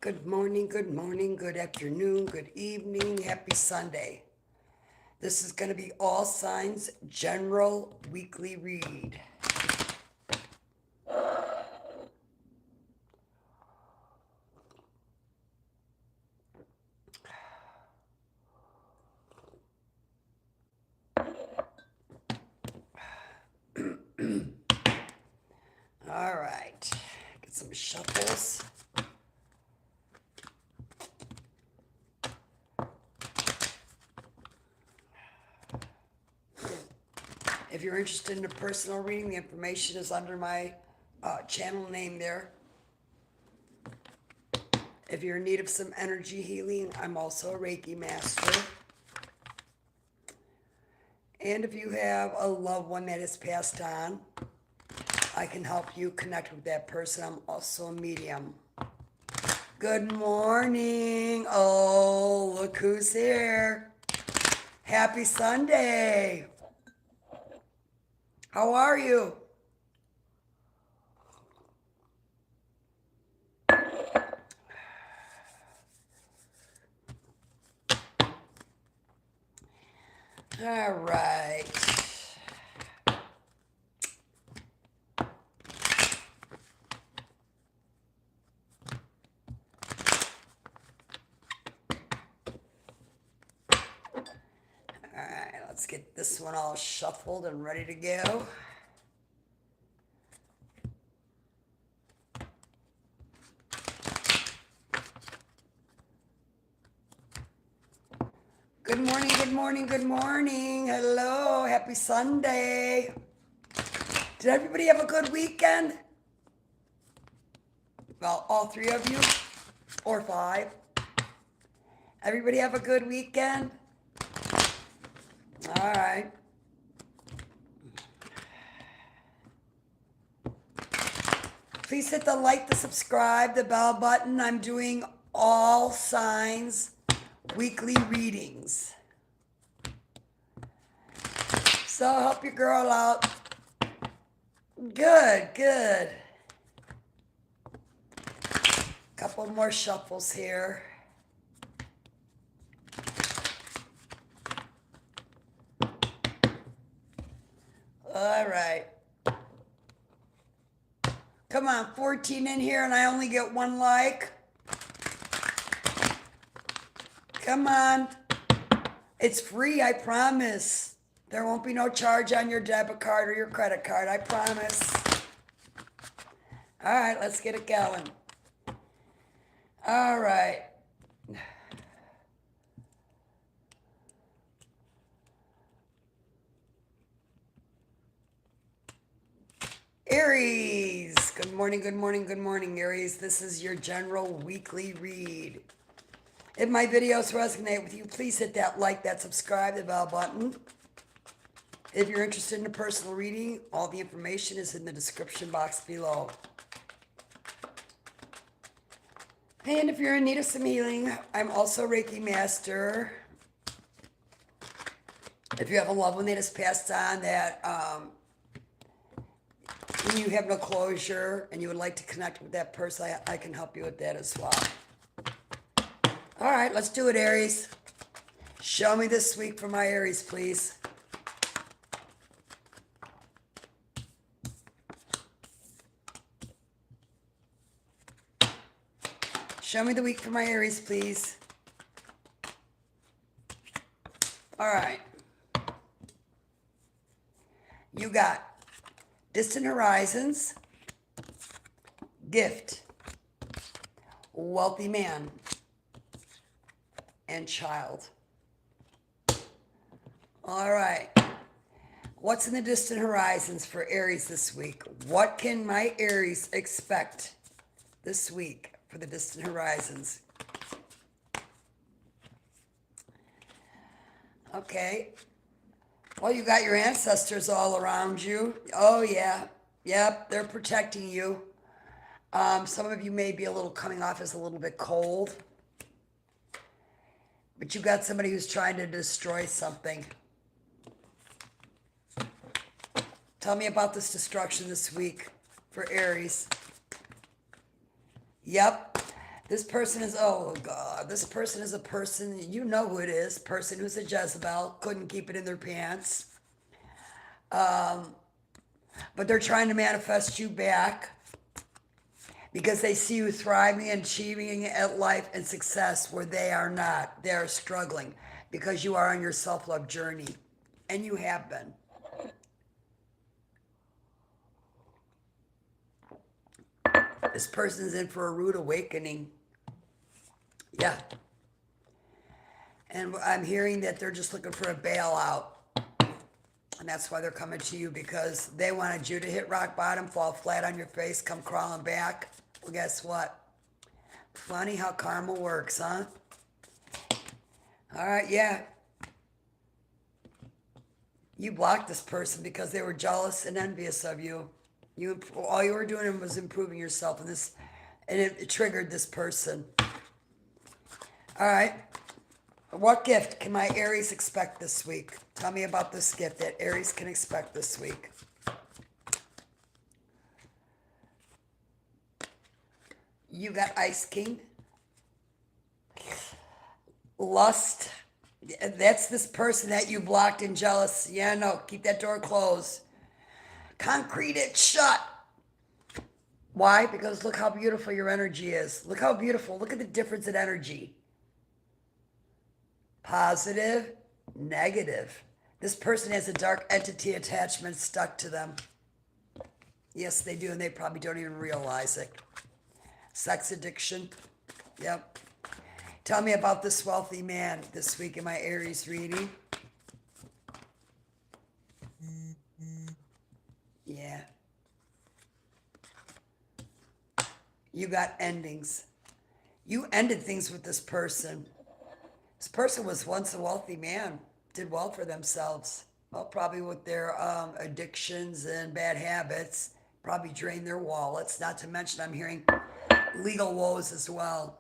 Good morning, good afternoon, good evening, happy Sunday. This is going to be All Signs General Weekly Read. All right, get some shuffles. If you're interested in a personal reading, the information is under my channel name there. If you're in need of some energy healing, I'm also a Reiki master. And if you have a loved one that has passed on, I can help you connect with that person. I'm also a medium. Good morning. Oh, look who's here. Happy Sunday. How are you? All right. All right, let's get this one all shuffled and ready to go. Good morning, good morning, good morning. Hello, happy Sunday. Did everybody have a good weekend? Well, all three of you, or five. Everybody have a good weekend? All right. Please hit the like, the subscribe, the bell button. I'm doing All Signs weekly readings. So help your girl out. Good, good. Couple more shuffles here. All right. Come on, 14 in here and I only get one like. Come on. It's free, I promise. There won't be no charge on your debit card or your credit card, I promise. All right, let's get it going. All right. Aries. Good morning, good morning, good morning, Aries. This is your general weekly read. If my videos resonate with you, please hit that like, that subscribe, the bell button. If you're interested in a personal reading, all the information is in the description box below. And if you're in need of some healing, I'm also a Reiki master. If you have a loved one that has passed on that you have no closure and you would like to connect with that person, I can help you with that as well. All right, let's do it, Aries. Show me this week for my Aries, please. Show me the week for my Aries, please. All right. You got distant horizons, gift, wealthy man, and child. All right. What's in the distant horizons for Aries this week? What can my Aries expect this week for the distant horizons? Okay. Well, you got your ancestors all around you. Oh, yeah. Yep, they're protecting you. Some of you may be coming off as a little bit cold. But you got somebody who's trying to destroy something. Tell me about this destruction this week for Aries. Yep. This person is, oh God, this person is a person, you know who it is, person who's a Jezebel, couldn't keep it in their pants. But they're trying to manifest you back because they see you thriving and achieving at life and success where they are not. They are struggling because you are on your self-love journey, and you have been. This person's in for a rude awakening. Yeah. And I'm hearing that they're just looking for a bailout. And that's why they're coming to you, because they wanted you to hit rock bottom, fall flat on your face, come crawling back. Well, guess what? Funny how karma works, huh? All right, yeah. You blocked this person because they were jealous and envious of you. All you were doing was improving yourself, and it triggered this person. All right. What gift can my Aries expect this week? Tell me about this gift that Aries can expect this week. You got Ice King. Lust. That's this person that you blocked and jealous. Yeah, no, keep that door closed. Concrete it shut. Why? Because look how beautiful your energy is. Look how beautiful. Look at the difference in energy. Positive, negative. This person has a dark entity attachment stuck to them. Yes, they do, and they probably don't even realize it. Sex addiction. Yep. Tell me about this wealthy man this week in my Aries reading. Yeah. You got endings. You ended things with this person. This person was once a wealthy man, did well for themselves. Well, probably with their addictions and bad habits, probably drained their wallets. Not to mention, I'm hearing legal woes as well.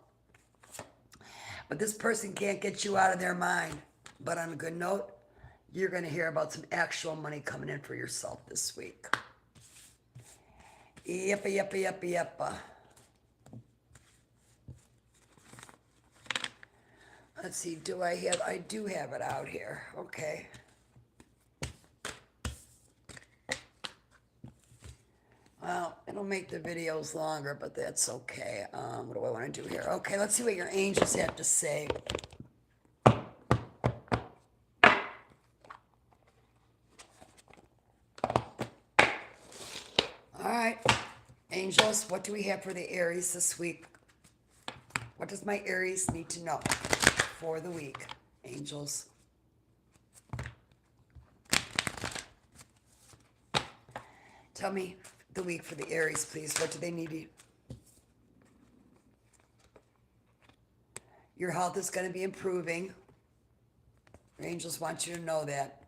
But this person can't get you out of their mind. But on a good note, you're going to hear about some actual money coming in for yourself this week. Yep. Let's see, I do have it out here. Okay. Well, it'll make the videos longer, but that's okay. What do I want to do here? Okay, let's see what your angels have to say. All right, angels, what do we have for the Aries this week? What does my Aries need to know for the week, angels? Tell me the week for the Aries, please. What do they need? Your health is going to be improving. Your angels want you to know that.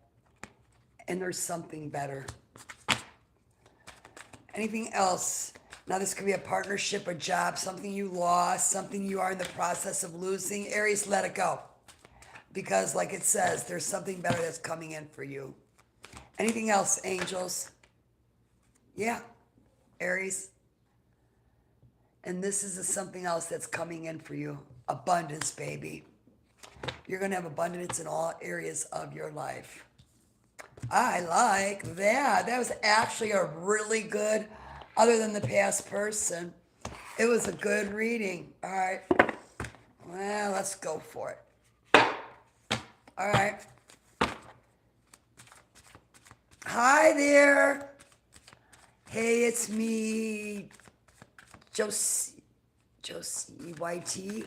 And there's something better. Anything else? Now this could be a partnership, a job, something you lost, something you are in the process of losing. Aries, let it go. Because like it says, there's something better that's coming in for you. Anything else, angels? Yeah, Aries. And this is something else that's coming in for you. Abundance, baby. You're going to have abundance in all areas of your life. I like that. That was actually a really good, other than the past person, it was a good reading. All right. Well, let's go for it. All right. Hi there. Hey, it's me, Josie YT.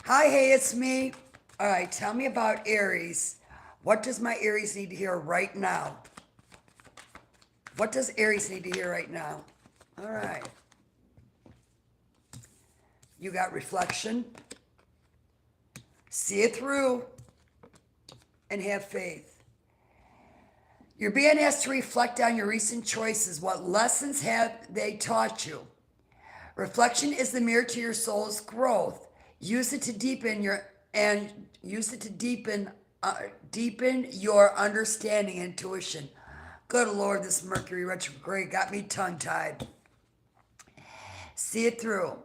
Hi, hey, it's me. All right, tell me about Aries. What does my Aries need to hear right now? What does Aries need to hear right now? All right. You got reflection. See it through and have faith. You're being asked to reflect on your recent choices. What lessons have they taught you? Reflection is the mirror to your soul's growth. Use it to deepen your and use it to deepen your understanding and intuition. Good Lord, this Mercury retrograde got me tongue-tied. See it through.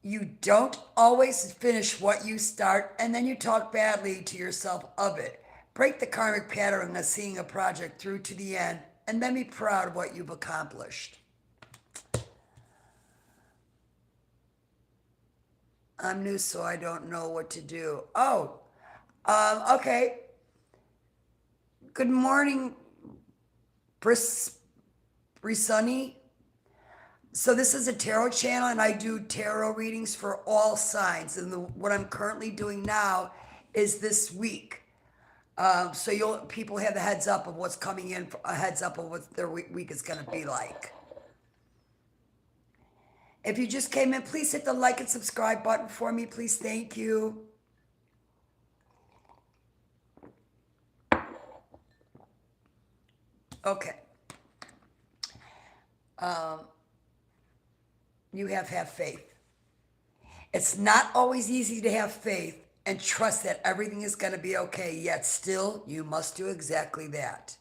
You don't always finish what you start, and then you talk badly to yourself of it. Break the karmic pattern of seeing a project through to the end, and then be proud of what you've accomplished. I'm new, so I don't know what to do. Oh, okay. Good morning, Brisani. So this is a tarot channel, and I do tarot readings for all signs. And what I'm currently doing now is this week. So people have the heads up of what's coming in, a heads up of what their week is going to be like. If you just came in, please hit the like and subscribe button for me, please. Thank you. Okay. You have faith. It's not always easy to have faith and trust that everything is going to be okay, yet still you must do exactly that.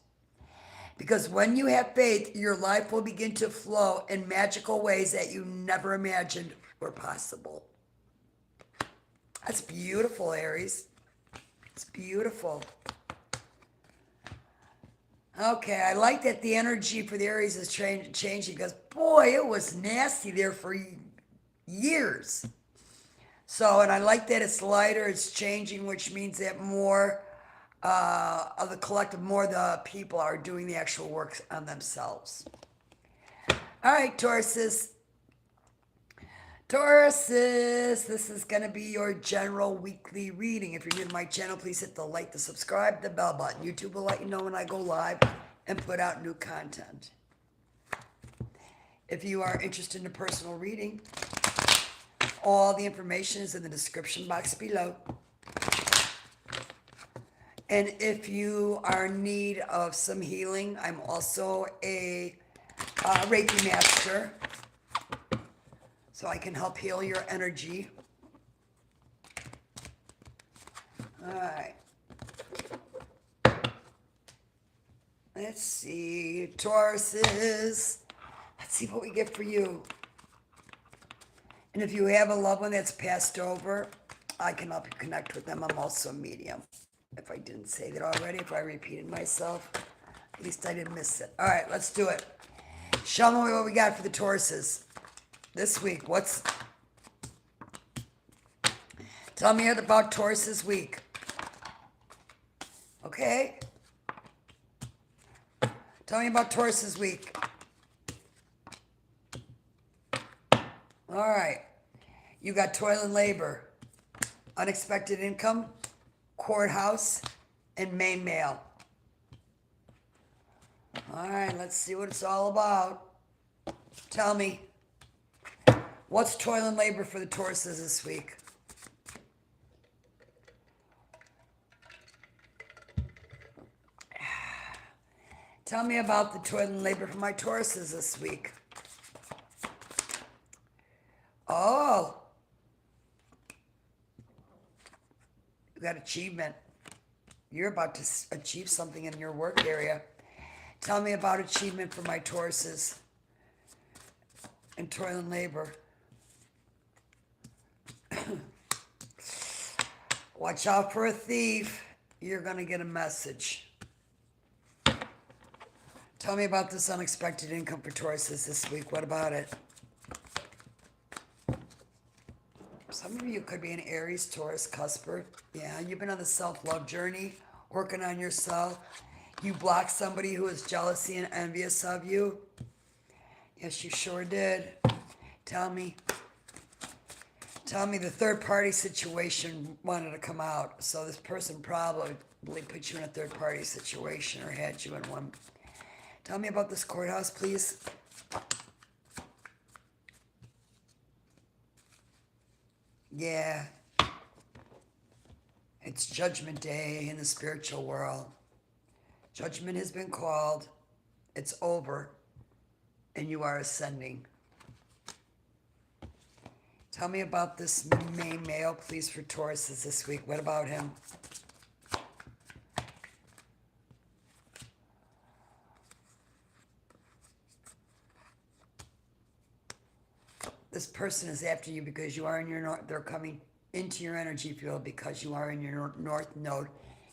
Because when you have faith, your life will begin to flow in magical ways that you never imagined were possible. That's beautiful, Aries. It's beautiful. Okay, I like that the energy for the Aries is changing because, boy, it was nasty there for years. So, and I like that it's lighter, it's changing, which means that more of the collective, more the people are doing the actual work on themselves. All right, Tauruses. Tauruses, this is going to be your general weekly reading. If you're new to my channel, please hit the like, the subscribe, the bell button. YouTube will let you know when I go live and put out new content. If you are interested in a personal reading, all the information is in the description box below. And if you are in need of some healing, I'm also a Reiki master. So I can help heal your energy. All right. Let's see. Tauruses. Let's see what we get for you. And if you have a loved one that's passed over, I can help you connect with them. I'm also a medium. If I didn't say that already, if I repeated myself, at least I didn't miss it. All right, let's do it. Show me what we got for the Tauruses this week. Tell me about Taurus's week. Okay? Tell me about Taurus's week. All right. You got toil and labor, unexpected income, courthouse, and main mail. All right, let's see what it's all about. Tell me, what's toil and labor for the Tauruses this week? Tell me about the toil and labor for my Tauruses this week. Oh, you got achievement. You're about to achieve something in your work area. Tell me about achievement for my Tauruses and toil and labor. Watch out for a thief. You're going to get a message. Tell me about this unexpected income for Tauruses this week. What about it? Some of you could be an Aries, Taurus, Cusper. Yeah, you've been on the self-love journey, working on yourself. You blocked somebody who was jealousy and envious of you. Yes, you sure did. Tell me the third-party situation wanted to come out. So this person probably put you in a third-party situation or had you in one. Tell me about this courthouse, please. Yeah. It's Judgment Day in the spiritual world. Judgment has been called. It's over. And you are ascending. Tell me about this main male, please, for Tauruses this week. What about him? This person is after you because you are in your north. They're coming into your energy field because you are in your north node,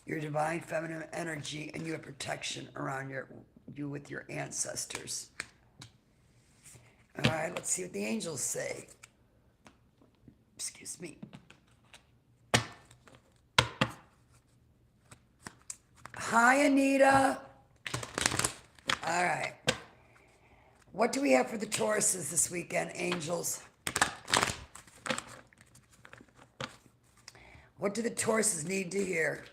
your divine feminine energy, and you have protection around you with your ancestors. All right, let's see what the angels say. Excuse me. Hi, Anita. All right. What do we have for the Tauruses this weekend, angels? What do the Tauruses need to hear?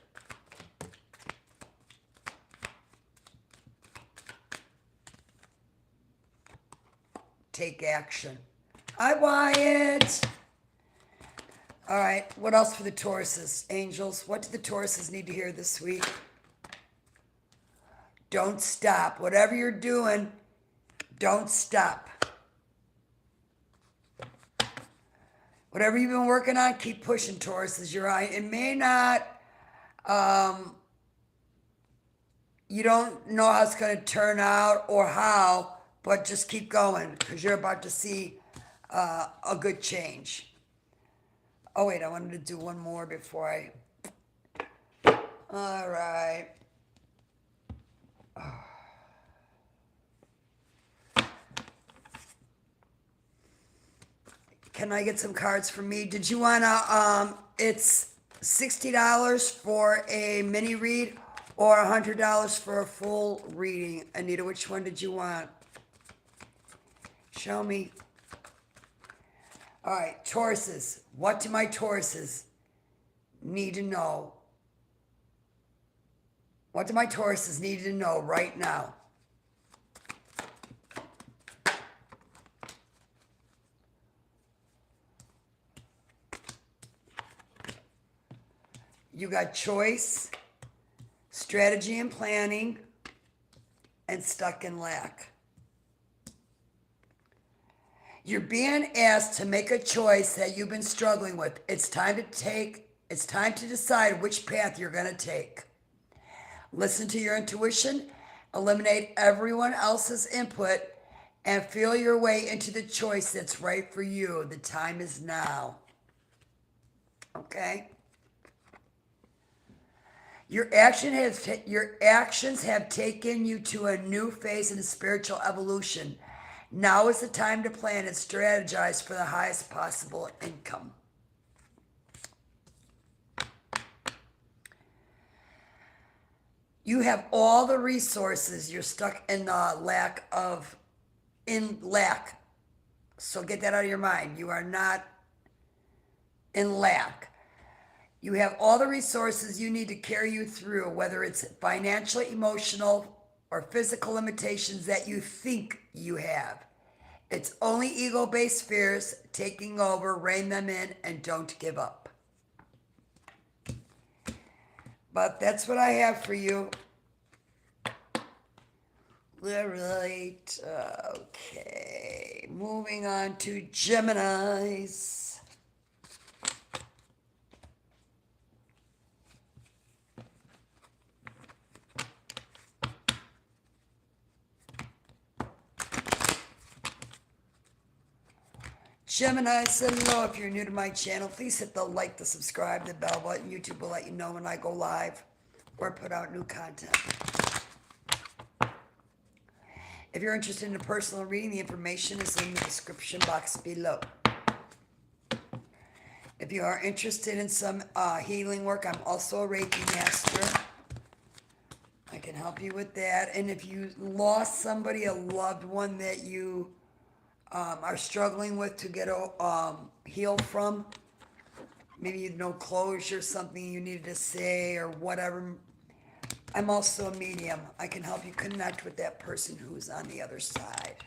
Take action. Hi, Wyatt. All right. What else for the Tauruses, angels? What do the Tauruses need to hear this week? Don't stop. Whatever you're doing, don't stop. Whatever you've been working on, keep pushing, Tauruses. You're right. It may not, you don't know how it's going to turn out or how, but just keep going because you're about to see a good change. Oh, wait, I wanted to do one more before I... All right. Can I get some cards from me? Did you want to, it's $60 for a mini read or $100 for a full reading? Anita, which one did you want? Show me. All right, Tauruses. What do my Tauruses need to know? What do my Tauruses need to know right now? You got choice, strategy and planning, and stuck in lack. You're being asked to make a choice that you've been struggling with. It's time to decide which path you're going to take. Listen to your intuition, eliminate everyone else's input, and feel your way into the choice that's right for you. The time is now. Okay? Your actions have taken you to a new phase in spiritual evolution. Now is the time to plan and strategize for the highest possible income. You have all the resources. You're stuck in lack. So get that out of your mind. You are not in lack. You have all the resources you need to carry you through, whether it's financial, emotional, or physical limitations that you think you have. It's only ego-based fears taking over. Rein them in and don't give up. But that's what I have for you. All right. Okay. Moving on to Geminis. Gemini, hello. If you're new to my channel, please hit the like, the subscribe, the bell button. YouTube will let you know when I go live or put out new content. If you're interested in a personal reading, the information is in the description box below. If you are interested in some healing work, I'm also a Reiki master. I can help you with that. And if you lost somebody, a loved one that you are struggling with to get healed from, maybe you know closure, something you needed to say or whatever, I'm also a medium. I can help you connect with that person who's on the other side.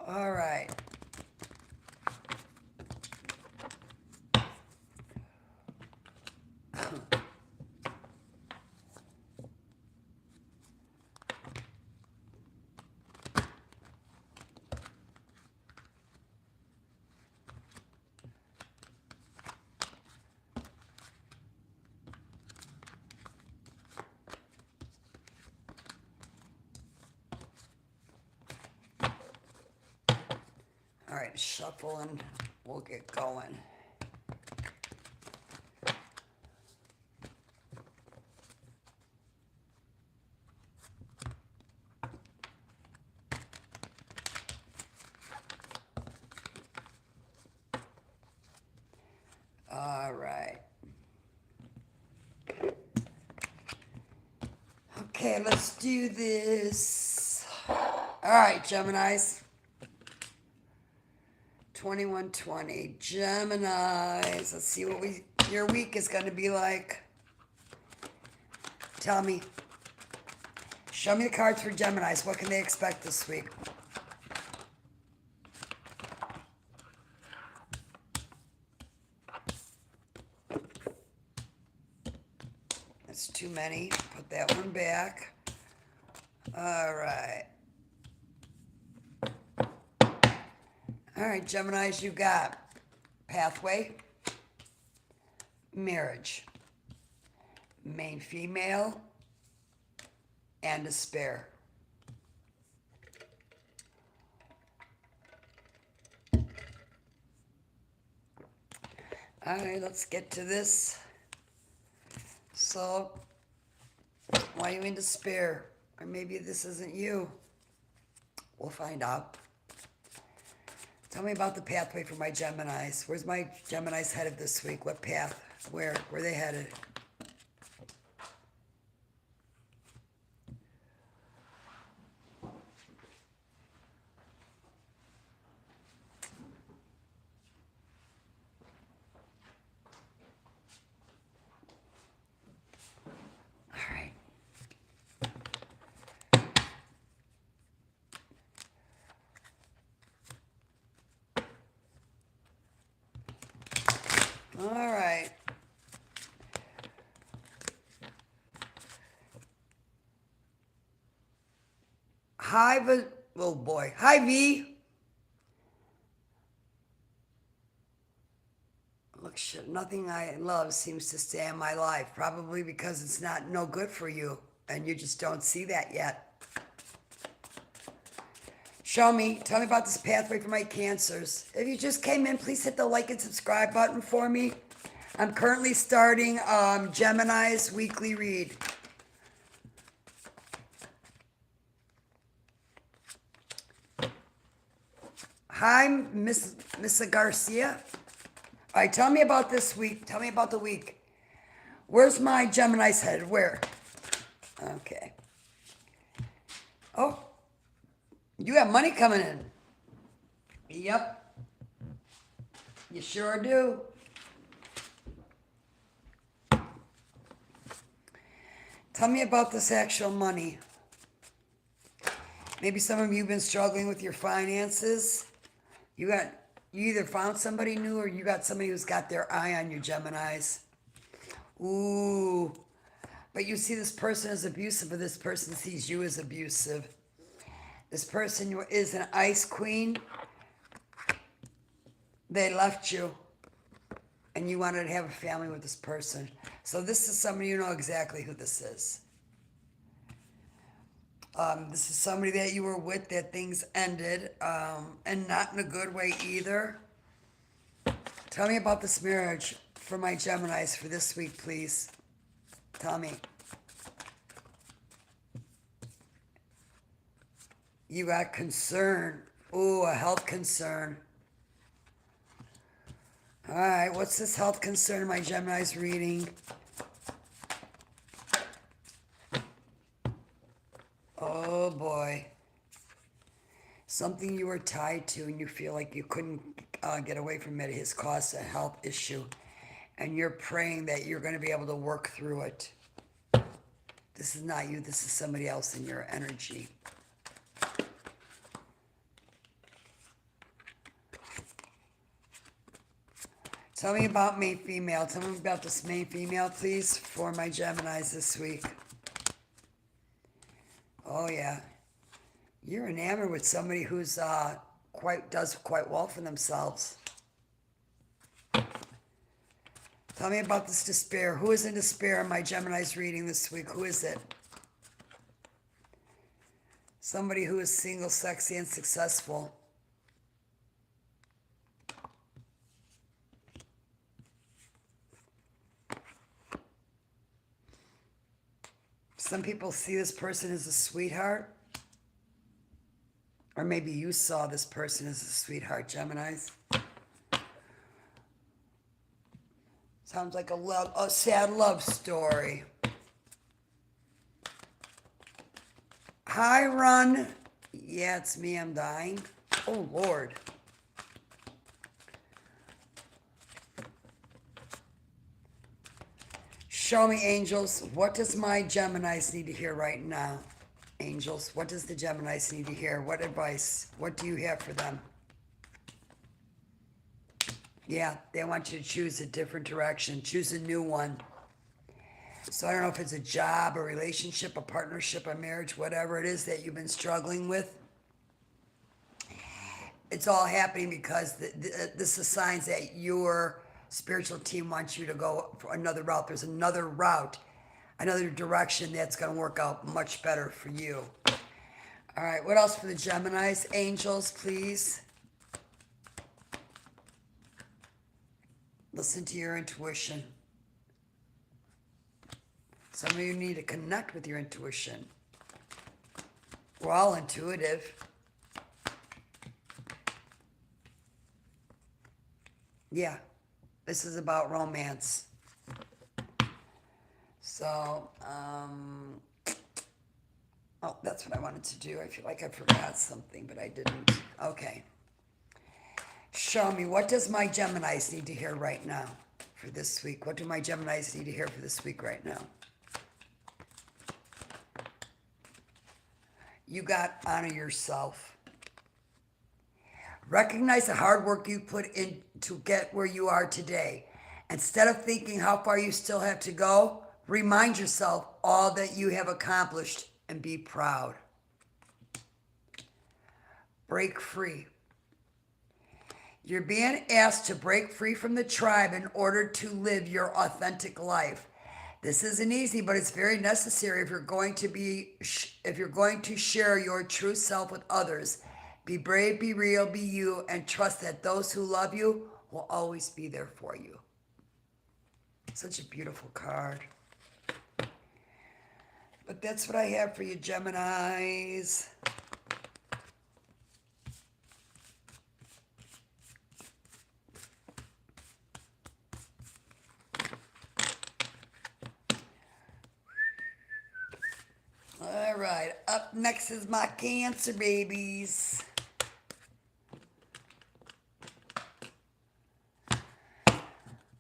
All right. shuffle and we'll get going. All right. Okay, let's do this. All right, Geminis. 2120. Geminis. Let's see what your week is going to be like. Tell me. Show me the cards for Geminis. What can they expect this week? That's too many. Put that one back. All right. All right, Geminis, you got pathway, marriage, main female, and despair. All right, let's get to this. So, why are you in despair? Or maybe this isn't you. We'll find out. Tell me about the pathway for my Geminis. Where's my Geminis headed this week? What path? Where are they headed? All right. All right. Hi, oh boy. Hi, V. Look, shit, nothing I love seems to stay in my life. Probably because it's not no good for you, and you just don't see that yet. Show me. Tell me about this pathway for my Cancers. If you just came in, please hit the like and subscribe button for me. I'm currently starting Gemini's weekly read. Hi, Miss Garcia. All right, tell me about this week. Tell me about the week. Where's my Gemini's headed? Where? Okay. Oh, you have money coming in. Yep. You sure do. Tell me about this actual money. Maybe some of you have been struggling with your finances. You either found somebody new or you got somebody who's got their eye on you, Geminis. Ooh. But you see this person as abusive, but this person sees you as abusive. This person is an ice queen. They left you. And you wanted to have a family with this person. So this is somebody, you know exactly who this is. This is somebody that you were with that things ended, and not in a good way either. Tell me about this marriage for my Geminis for this week, please. Tell me. You got concern. Ooh, a health concern. All right, what's this health concern in my Gemini's reading? Oh boy. Something you were tied to and you feel like you couldn't get away from it has caused a health issue. And you're praying that you're going to be able to work through it. This is not you. This is somebody else in your energy. Tell me about main female. Tell me about this main female, please, for my Geminis this week. Oh, yeah. You're enamored with somebody who's does quite well for themselves. Tell me about this despair. Who is in despair in my Gemini's reading this week? Who is it? Somebody who is single, sexy, and successful. Some people see this person as a sweetheart. Or maybe you saw this person as a sweetheart, Geminis. Sounds like a sad love story. Hi, Ron. Yeah, it's me. I'm dying. Oh, Lord. Show me, angels. What does my Geminis need to hear right now? Angels, what does the Geminis need to hear? What advice? What do you have for them? Yeah, they want you to choose a different direction. Choose a new one. So I don't know if it's a job, a relationship, a partnership, a marriage, whatever it is that you've been struggling with. It's all happening because this is signs that your spiritual team wants you to go for another route. There's another route, another direction that's going to work out much better for you. All right, what else for the Geminis? Angels, please. Listen to your intuition. Some of you need to connect with your intuition. We're all intuitive. Yeah, this is about romance. So, oh, that's what I wanted to do. I feel like I forgot something, but I didn't. Okay. Show me, what does my Geminis need to hear right now for this week? What do my Geminis need to hear for this week right now? You got honor yourself. Recognize the hard work you put in to get where you are today. Instead of thinking how far you still have to go, remind yourself all that you have accomplished and be proud. Break free. You're being asked to break free from the tribe in order to live your authentic life. This isn't easy, but it's very necessary if you're going to share your true self with others. Be brave, be real, be you, and trust that those who love you will always be there for you. Such a beautiful card. But that's what I have for you, Geminis. All right, up next is my Cancer babies.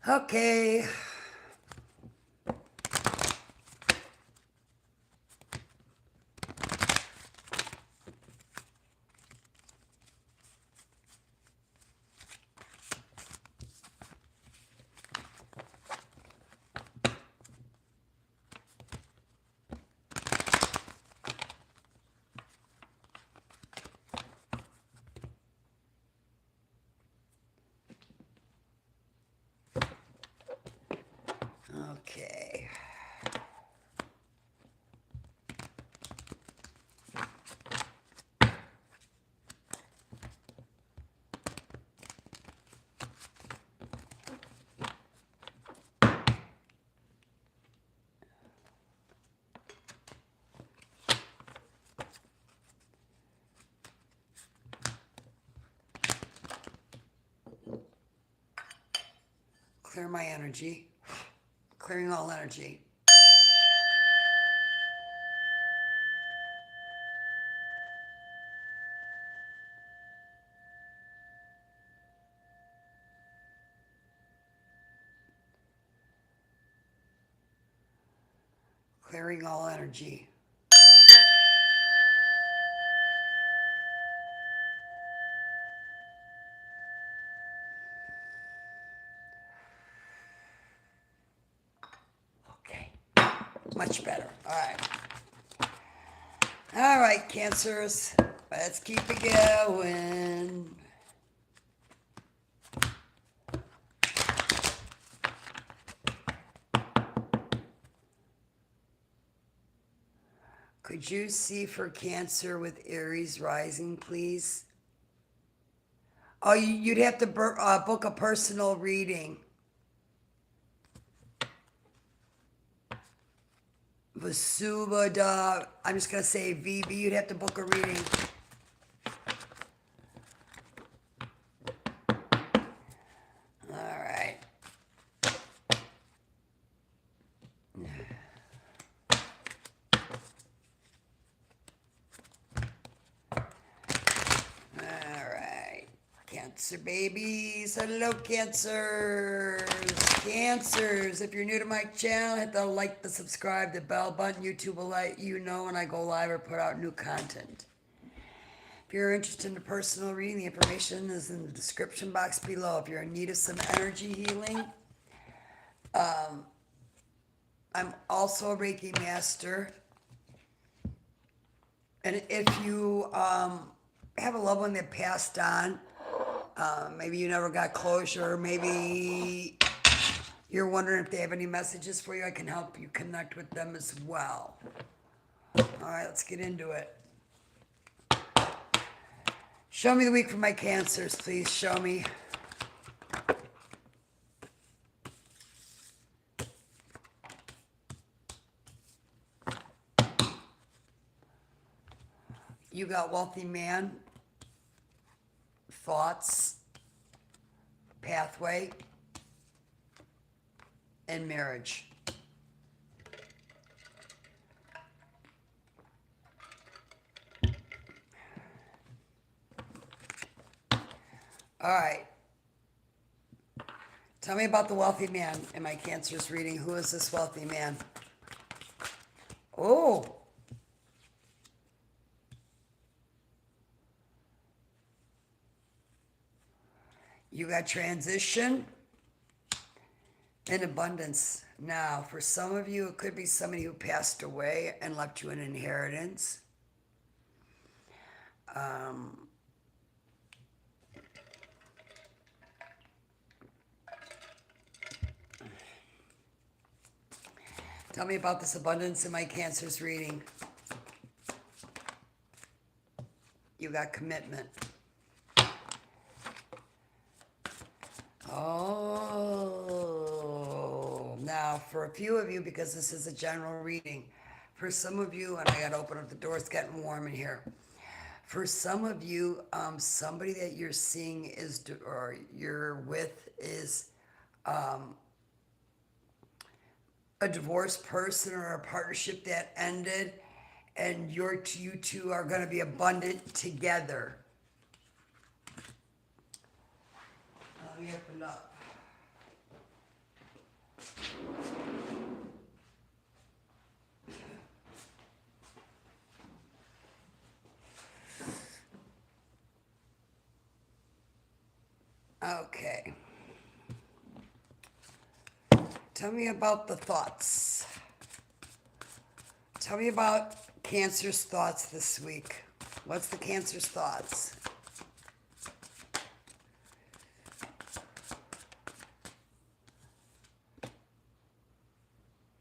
Okay. Okay. Clear my energy. Clearing all energy. Clearing all energy. Okay. Much better. All right. All right, Cancers. Let's keep it going. Could you see for Cancer with Aries rising, please? Oh, you'd have to book a personal reading. Vasubada. I'm just going to say VB. You'd have to book a reading. All right. All right. Cancer babies. Hello, Cancers. Cancers. If you're new to my channel, hit the like, the subscribe, the bell button. YouTube will let you know when I go live or put out new content. If you're interested in a personal reading, the information is in the description box below. If you're in need of some energy healing, I'm also a Reiki master. And if you have a loved one that passed on, maybe you never got closure, maybe you're wondering if they have any messages for you, I can help you connect with them as well. All right, let's get into it. Show me the week for my Cancers, please. Show me. You got wealthy man, thoughts, pathway, and marriage. All right. Tell me about the wealthy man in my Cancers reading. Who is this wealthy man? Oh. You got transition and abundance. Now, for some of you, it could be somebody who passed away and left you an inheritance. Tell me about this abundance in my Cancers reading. You got commitment. Oh, now for a few of you, because this is a general reading, for some of you, and I got to open up the door, it's getting warm in here. For some of you, somebody that you're seeing is, or you're with is a divorced person or a partnership that ended, and you two are going to be abundant together. Let me open up. Okay. Tell me about the thoughts. Tell me about Cancer's thoughts this week. What's the Cancer's thoughts?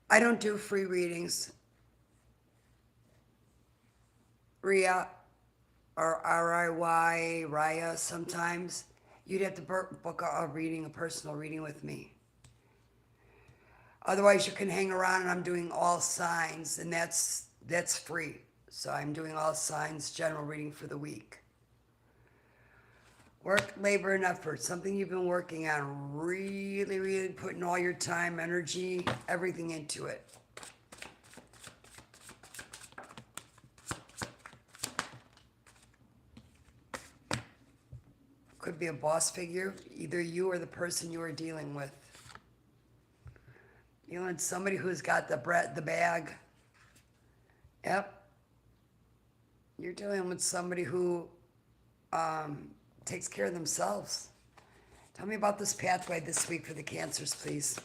I don't do free readings. Ria or R-I-Y, Raya sometimes. You'd have to book a reading, a personal reading with me. Otherwise, you can hang around and I'm doing all signs, and that's free. So I'm doing all signs, general reading for the week. Work, labor, and effort, something you've been working on, really, really putting all your time, energy, everything into it. Could be a boss figure, either you or the person you are dealing with. You know, it's somebody who's got the bag. Yep. You're dealing with somebody who takes care of themselves. Tell me about this pathway this week for the Cancers, please.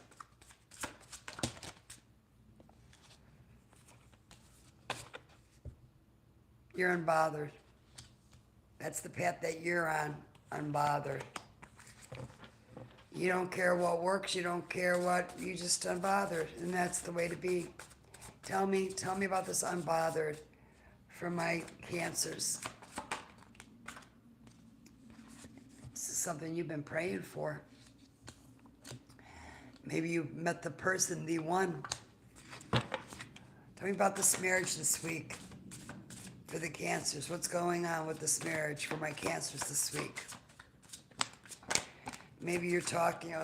You're unbothered. That's the path that you're on, unbothered. You don't care what works, you don't care what, you just unbothered, and that's the way to be. Tell me about this unbothered for my Cancers. This is something you've been praying for. Maybe you met the person, the one. Tell me about this marriage this week for the Cancers. What's going on with this marriage for my Cancers this week? Maybe you're talking,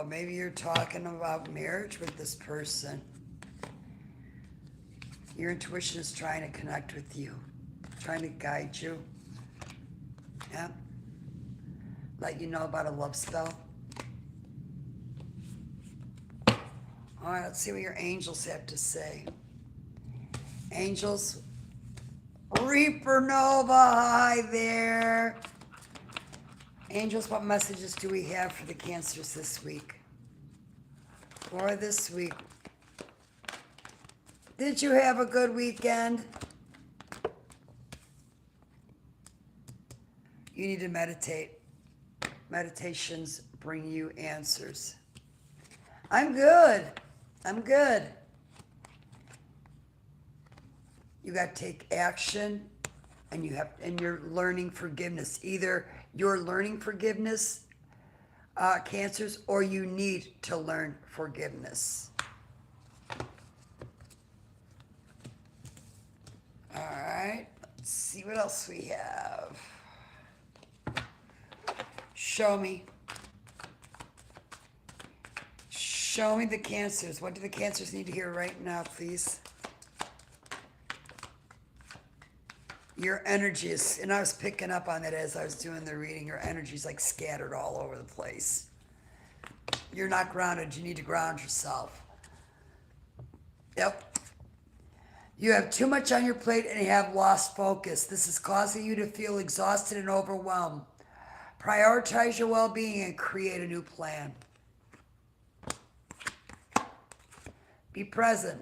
maybe you're talking about marriage with this person. Your intuition is trying to connect with you, trying to guide you. Yeah. Let you know about a love spell. All right, let's see what your angels have to say. Angels, Reaper Nova, hi there. Angels, what messages do we have for the Cancers this week? For this week. Did you have a good weekend? You need to meditate. Meditations bring you answers. I'm good. I'm good. You got to take action, and you're learning forgiveness. Either you're learning forgiveness, Cancers, or you need to learn forgiveness. All right, let's see what else we have. Show me. Show me the Cancers. What do the Cancers need to hear right now, please? Your energy is, and I was picking up on that as I was doing the reading, your energy is like scattered all over the place. You're not grounded. You need to ground yourself. Yep. You have too much on your plate and you have lost focus. This is causing you to feel exhausted and overwhelmed. Prioritize your well-being and create a new plan. Be present.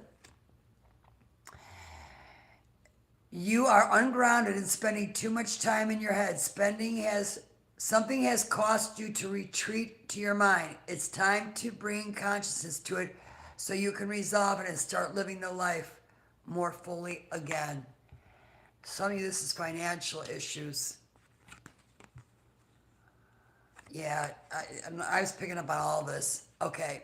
You are ungrounded and spending too much time in your head. Something has caused you to retreat to your mind. It's time to bring consciousness to it so you can resolve it and start living the life more fully again. Some of you, this is financial issues. Yeah, I was picking up on all this. Okay.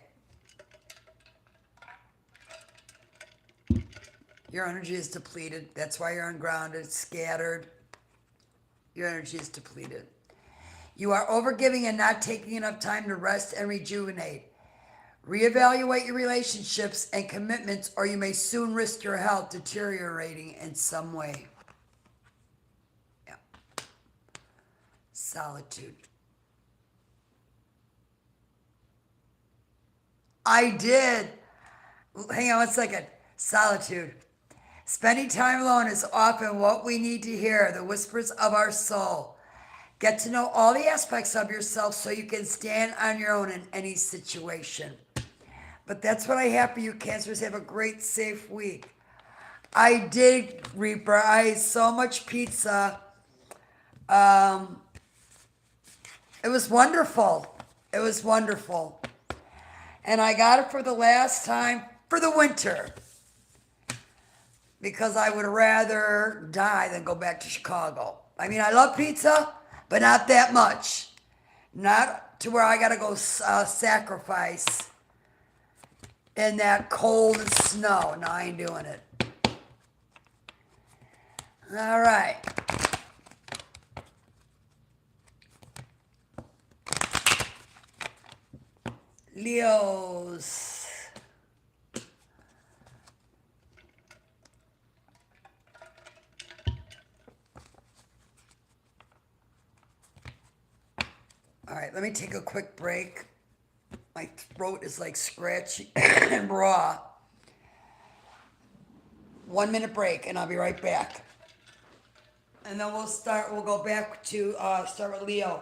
Your energy is depleted. That's why you're ungrounded, scattered. Your energy is depleted. You are overgiving and not taking enough time to rest and rejuvenate. Reevaluate your relationships and commitments, or you may soon risk your health deteriorating in some way. Yeah. Solitude. I did. Hang on one second. Solitude. Spending time alone is often what we need to hear, the whispers of our soul. Get to know all the aspects of yourself so you can stand on your own in any situation. But that's what I have for you, Cancers. Have a great, safe week. I did, Reaper. I ate so much pizza. It was wonderful. It was wonderful. And I got it for the last time for the winter. Because I would rather die than go back to Chicago. I mean, I love pizza, but not that much. Not to where I got to go sacrifice in that cold and snow. No, I ain't doing it. All right. Leos. All right, let me take a quick break. My throat is like scratchy and raw. 1 minute break, and I'll be right back. And then we'll go back to start with Leo.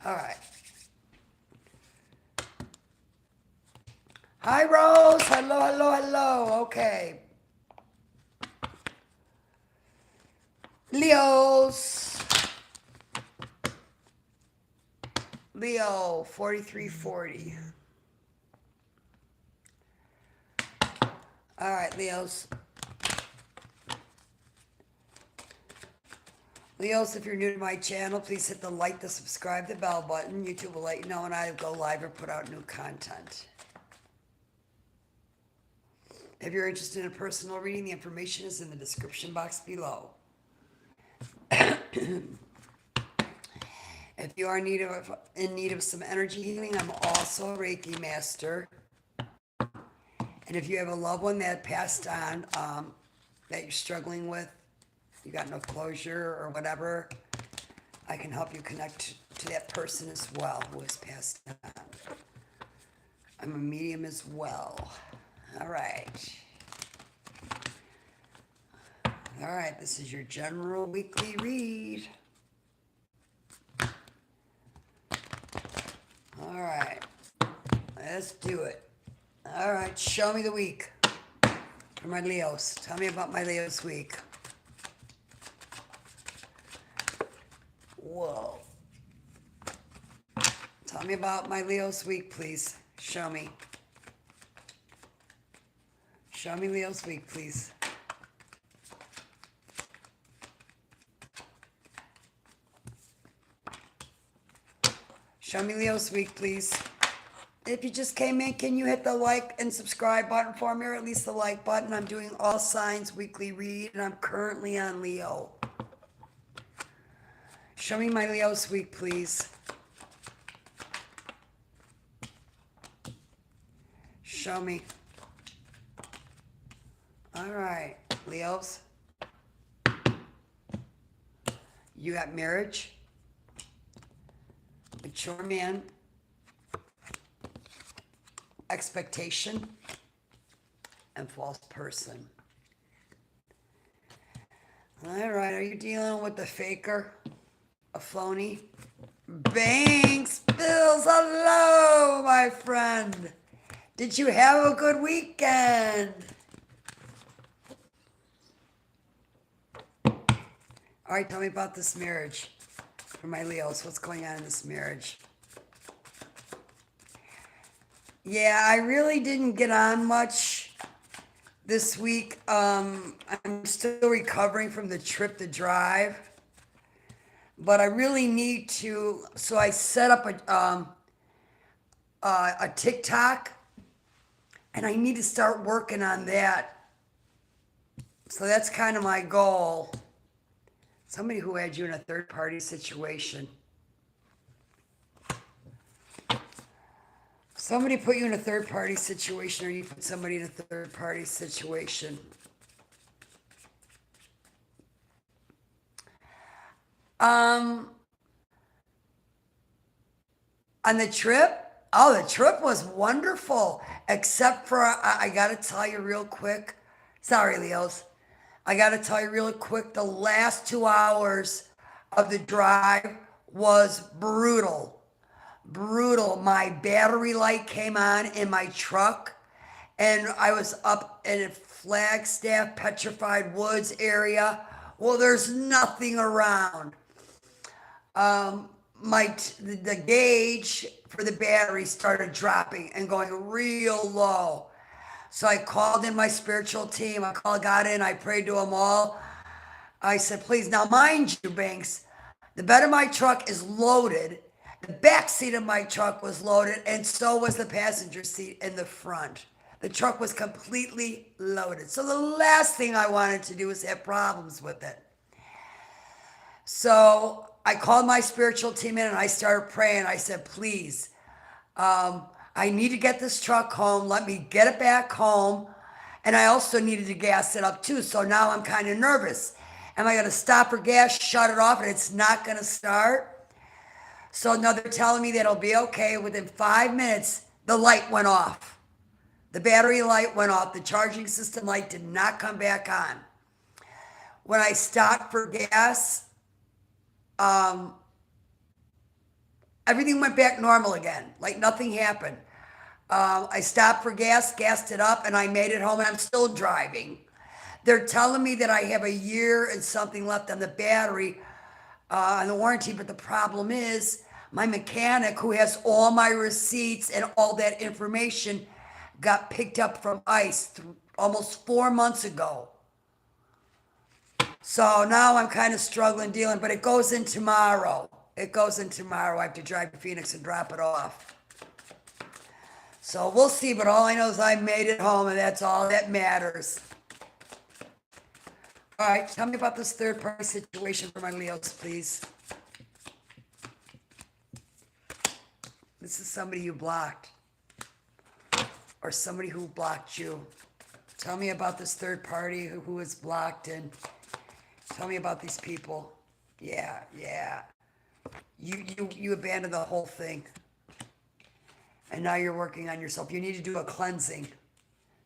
All right. Hi, Rose. Hello, hello, hello. Okay. Leos. Leo, 4340. All right, Leos. Leos, if you're new to my channel, please hit the like, the subscribe, the bell button. YouTube will let you know when I go live or put out new content. If you're interested in a personal reading, the information is in the description box below. If you are in need of some energy healing, I'm also a Reiki master. And if you have a loved one that passed on, that you're struggling with, you got no closure or whatever, I can help you connect to that person as well who has passed on. I'm a medium as well. All right. All right, this is your general weekly read. All right, let's do it. All right, show me the week for my Leos. Tell me about my Leos week. Whoa. Tell me about my Leos week, please. Show me. Show me Leo's week, please. Show me Leo's week, please. If you just came in, can you hit the like and subscribe button for me, or at least the like button? I'm doing all signs weekly read, and I'm currently on Leo. Show me my Leo's week, please. Show me. All right, Leos. You got marriage, mature man, expectation, and false person. All right, are you dealing with the faker, a phony? Banks, Bills, hello, my friend. Did you have a good weekend? All right, tell me about this marriage for my Leos. What's going on in this marriage? Yeah, I really didn't get on much this week. I'm still recovering from the trip to drive, but I really need to. So I set up a TikTok, and I need to start working on that. So that's kind of my goal. Somebody who had you in a third-party situation. Somebody put you in a third-party situation, or you put somebody in a third-party situation. On the trip? Oh, the trip was wonderful. Except for, I got to tell you real quick. Sorry, Leos. I got to tell you real quick, the last 2 hours of the drive was brutal. Brutal. My battery light came on in my truck, and I was up in a Flagstaff Petrified Woods area. Well, there's nothing around. The gauge for the battery started dropping and going real low. So I called in my spiritual team. I called God in. I prayed to them all. I said, please, now mind you, Banks, the bed of my truck is loaded. The back seat of my truck was loaded, and so was the passenger seat in the front. The truck was completely loaded. So the last thing I wanted to do was have problems with it. So I called my spiritual team in, and I started praying. I said, please, I need to get this truck home. Let me get it back home. And I also needed to gas it up too. So now I'm kind of nervous. Am I going to stop for gas, shut it off, and it's not going to start? So now they're telling me that it'll be okay. Within 5 minutes, the light went off. The battery light went off. The charging system light did not come back on. When I stopped for gas, I Everything went back normal again, like nothing happened. I stopped for gas, gassed it up, and I made it home, and I'm still driving. They're telling me that I have a year and something left on the battery on the warranty, but the problem is my mechanic, who has all my receipts and all that information, got picked up from ICE almost 4 months ago. So now I'm kind of struggling dealing, but it goes in tomorrow. It goes in tomorrow. I have to drive to Phoenix and drop it off. So we'll see, but all I know is I made it home, and that's all that matters. All right, tell me about this third-party situation for my Leos, please. This is somebody you blocked, or somebody who blocked you. Tell me about this third party who is blocked, and tell me about these people. Yeah. You abandoned the whole thing. And now you're working on yourself. You need to do a cleansing.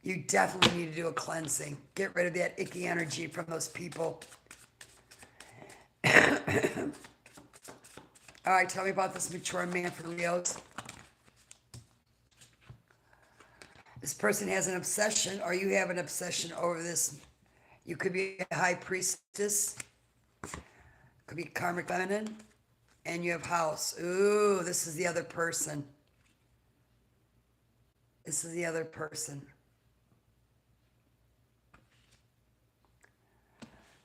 You definitely need to do a cleansing. Get rid of that icky energy from those people. All right, tell me about this mature man for Leos. This person has an obsession, or you have an obsession over this. You could be a high priestess. Could be karmic feminine. And you have house. Ooh, this is the other person. This is the other person.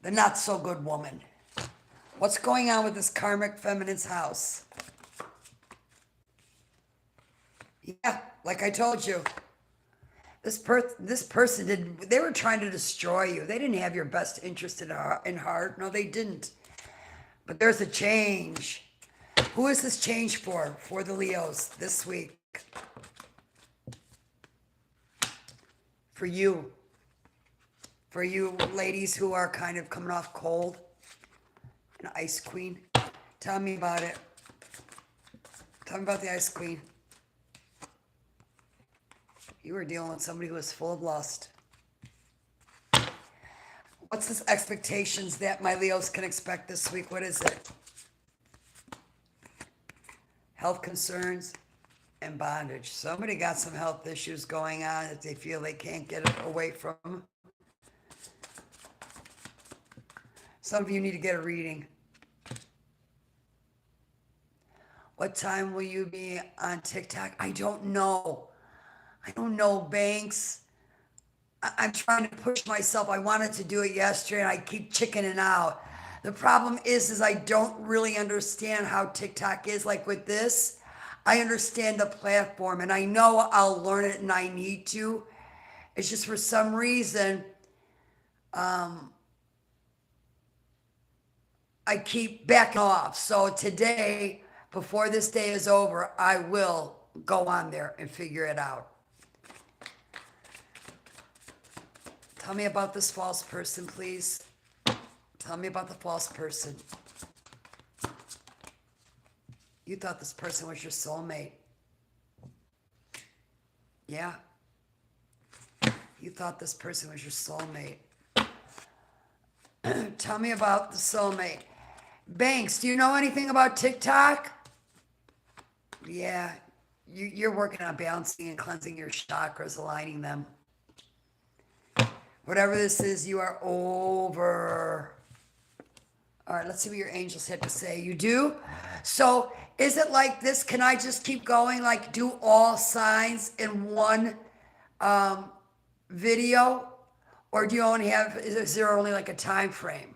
The not so good woman. What's going on with this karmic feminine's house? Yeah, like I told you. This person they were trying to destroy you. They didn't have your best interest in heart. No, they didn't. But there's a change. Who is this change for? For the Leos this week. For you. For you ladies who are kind of coming off cold. An ice queen. Tell me about it. Tell me about the ice queen. You were dealing with somebody who was full of lust. What's this expectations that my Leos can expect this week? What is it? Health concerns and bondage. Somebody got some health issues going on that they feel they can't get it away from. Some of you need to get a reading. What time will you be on TikTok? I don't know. I don't know, Banks. I'm trying to push myself. I wanted to do it yesterday, and I keep chickening out. The problem is I don't really understand how TikTok is. Like with this, I understand the platform, and I know I'll learn it, and I need to. It's just for some reason, I keep backing off. So today, before this day is over, I will go on there and figure it out. Tell me about this false person, please. Tell me about the false person. You thought this person was your soulmate. Yeah. You thought this person was your soulmate. Tell me about the soulmate. Banks, do you know anything about TikTok? Yeah. You're working on balancing and cleansing your chakras, aligning them. Whatever this is, you are over. All right, let's see what your angels had to say. You do? So is it like this? Can I just keep going? Like do all signs in one video? Or do you only have, is there only like a time frame?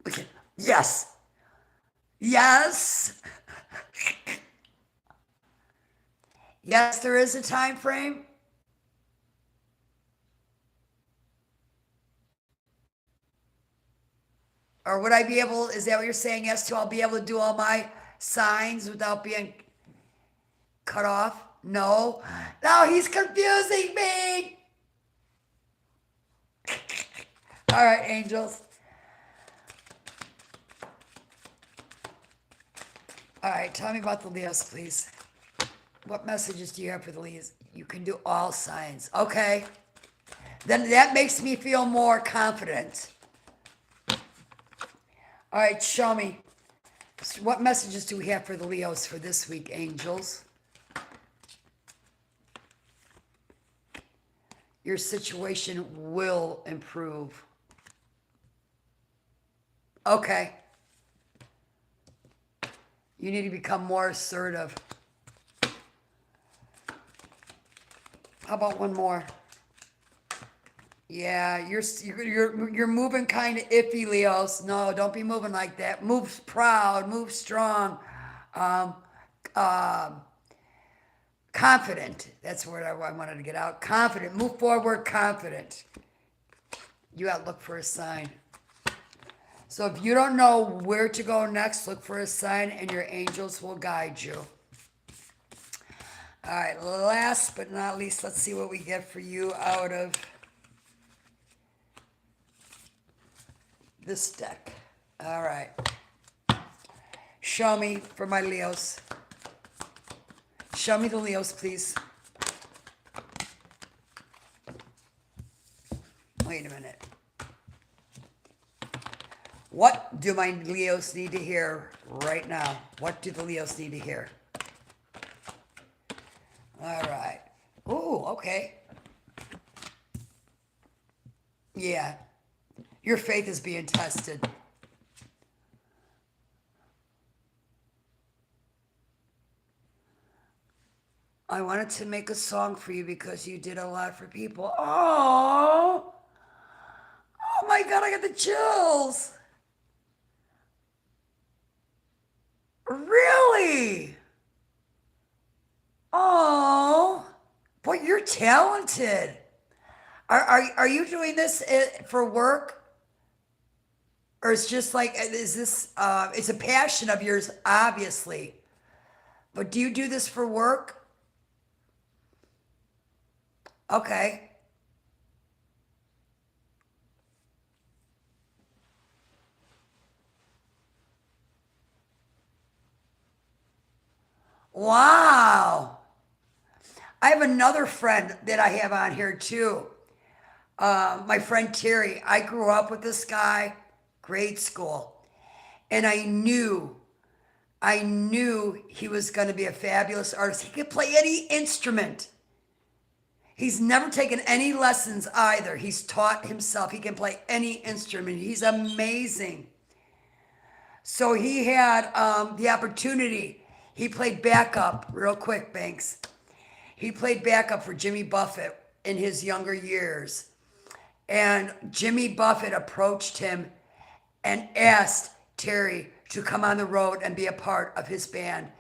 Okay. Yes. Yes. Yes, there is a time frame. Or would I be able, is that what you're saying? Yes to, I'll be able to do all my signs without being cut off? No. No, he's confusing me. All right, angels. All right, tell me about the Leos, please. What messages do you have for the Leos? You can do all signs. Okay. Then that makes me feel more confident. All right, show me. What messages do we have for the Leos for this week, angels? Your situation will improve. Okay. You need to become more assertive. How about one more? Yeah, you're moving kind of iffy, Leos. No, don't be moving like that. Move proud, move strong, um, um, confident. That's what I wanted to get out. Confident. Move forward, confident. You got to look for a sign. So if you don't know where to go next, look for a sign and your angels will guide you. All right, last but not least, let's see what we get for you out of this deck. All right. Show me for my Leos. Show me the Leos, please. Wait a minute. What do my Leos need to hear right now? What do the Leos need to hear? All right. Ooh, okay. Yeah. Your faith is being tested. I wanted to make a song for you because you did a lot for people. Oh, oh my God, I got the chills. Really? Oh, boy, you're talented. Are you doing this for work? Or it's just like, is this, it's a passion of yours, obviously. But do you do this for work? Okay. Wow. I have another friend that I have on here too. My friend Terry. I grew up with this guy, grade school. And I knew he was going to be a fabulous artist. He could play any instrument. He's never taken any lessons either. He's taught himself. He can play any instrument. He's amazing. So he had the opportunity. He played backup, real quick, Banks. He played backup for Jimmy Buffett in his younger years. And Jimmy Buffett approached him and asked Terry to come on the road and be a part of his band.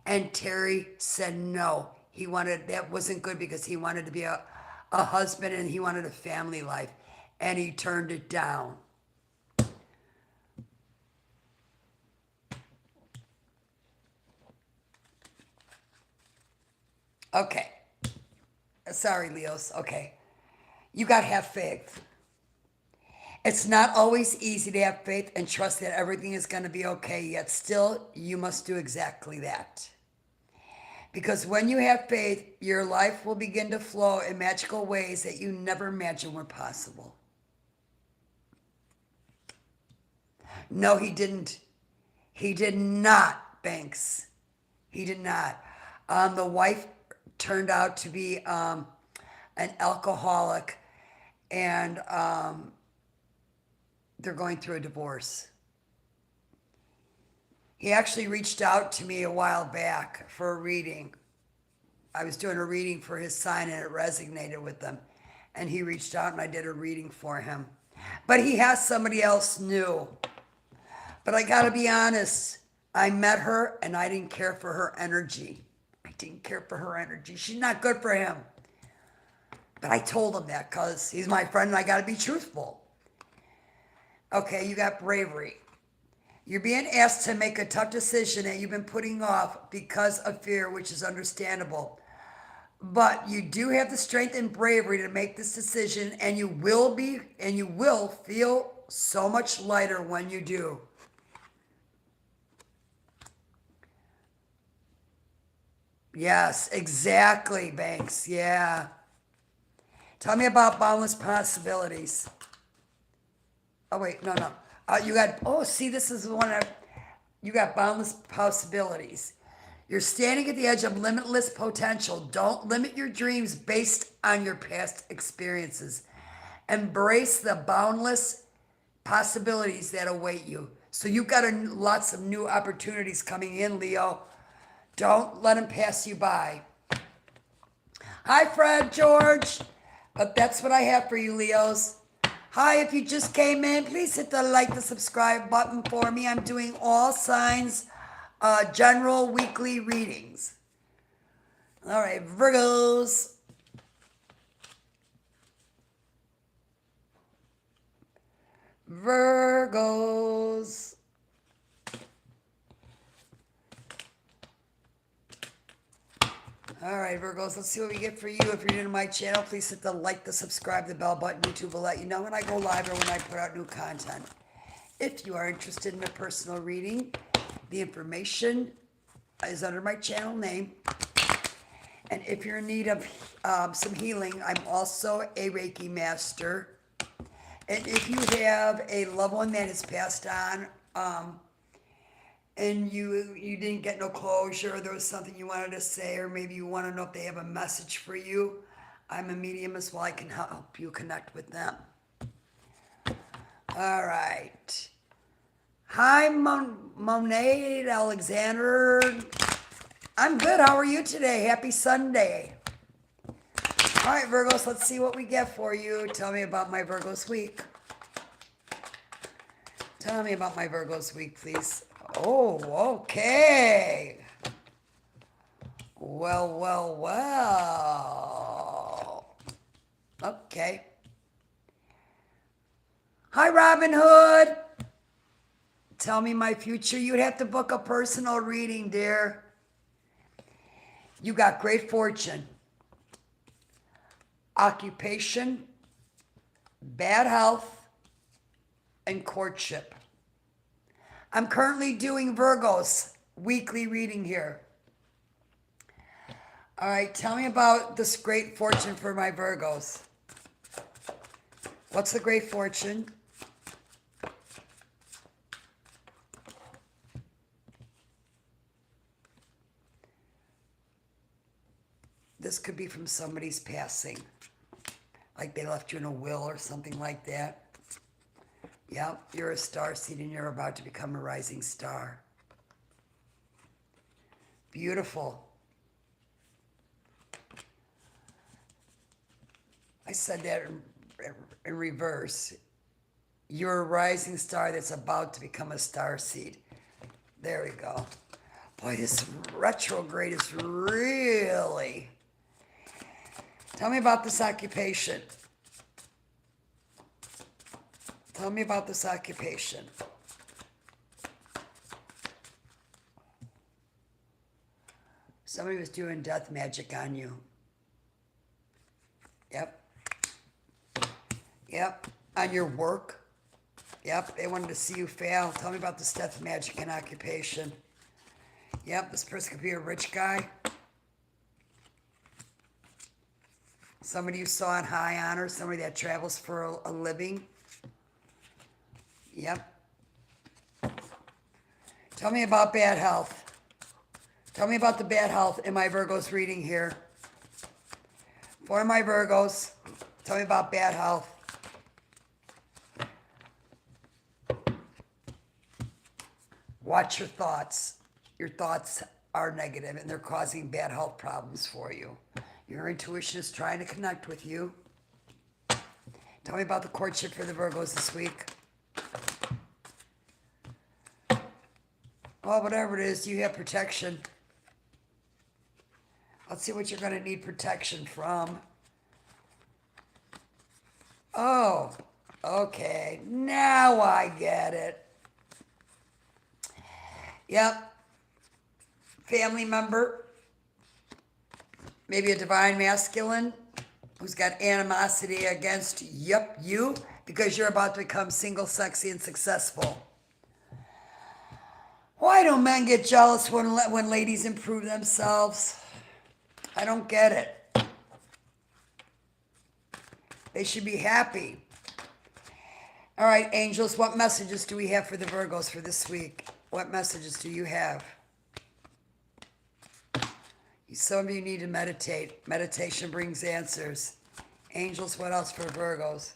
And Terry said no. That wasn't good because he wanted to be a husband and he wanted a family life. And he turned it down. Okay. Sorry, Leos. Okay. You got to have faith. It's not always easy to have faith and trust that everything is going to be okay, yet still, you must do exactly that. Because when you have faith, your life will begin to flow in magical ways that you never imagined were possible. No, he didn't. He did not, Banks. He did not. The wife turned out to be an alcoholic, and they're going through a divorce. He actually reached out to me a while back for a reading. I was doing a reading for his sign and it resonated with them. And he reached out and I did a reading for him. But he has somebody else new. But I gotta be honest, I met her and I didn't care for her energy. I didn't care for her energy. She's not good for him. But I told him that because he's my friend and I gotta be truthful. Okay, you got bravery. You're being asked to make a tough decision that you've been putting off because of fear, which is understandable. But you do have the strength and bravery to make this decision, and you will feel so much lighter when you do. Yes, exactly, Banks. Yeah. Tell me about boundless possibilities. Oh, wait, no, no. You got, oh, see, this is the one you got boundless possibilities. You're standing at the edge of limitless potential. Don't limit your dreams based on your past experiences. Embrace the boundless possibilities that await you. So you've got lots of new opportunities coming in, Leo. Don't let them pass you by. Hi, Fred, George. But that's what I have for you, Leos. Hi, if you just came in, please hit the like, the subscribe button for me. I'm doing all signs, general weekly readings. All right, Virgos. Virgos. All right, Virgos, let's see what we get for you. If you're new to my channel, please hit the like, the subscribe, the bell button. YouTube will let you know when I go live or when I put out new content. If you are interested in a personal reading, the information is under my channel name. And if you're in need of some healing, I'm also a Reiki master. And if you have a loved one that has passed on, and you didn't get no closure, or there was something you wanted to say, or maybe you want to know if they have a message for you, I'm a medium as well. I can help you connect with them. All right. Hi, Monet Alexander. I'm good. How are you today? Happy Sunday. All right, Virgos, let's see what we get for you. Tell me about my Virgos week. Tell me about my Virgos week, please. Oh, okay. Well, well, well. Okay. Hi, Robin Hood. Tell me my future. You'd have to book a personal reading, dear. You got great fortune. Occupation, bad health, and courtship. I'm currently doing Virgos weekly reading here. All right, tell me about this great fortune for my Virgos. What's the great fortune? This could be from somebody's passing. Like they left you in a will or something like that. Yep, you're a star seed and you're about to become a rising star. Beautiful. I said that in reverse. You're a rising star that's about to become a star seed. There we go. Boy, this retrograde is really... Tell me about this occupation. Tell me about this occupation. Somebody was doing death magic on you. Yep. Yep. On your work. Yep. They wanted to see you fail. Tell me about this death magic and occupation. Yep. This person could be a rich guy. Somebody you saw in high honor. Somebody that travels for a living. Yep. Tell me about bad health. Tell me about the bad health in my Virgos reading here. For my Virgos, tell me about bad health. Watch your thoughts. Your thoughts are negative and they're causing bad health problems for you. Your intuition is trying to connect with you. Tell me about the courtship for the Virgos this week. Well, whatever it is, you have protection. Let's see what you're going to need protection from. Oh, okay. Now I get it. Yep. Family member. Maybe a divine masculine who's got animosity against, you, because you're about to become single, sexy, and successful. Why do men get jealous when ladies improve themselves? I don't get it. They should be happy. All right, angels, what messages do we have for the Virgos for this week? What messages do you have? Some of you need to meditate. Meditation brings answers. Angels, what else for Virgos?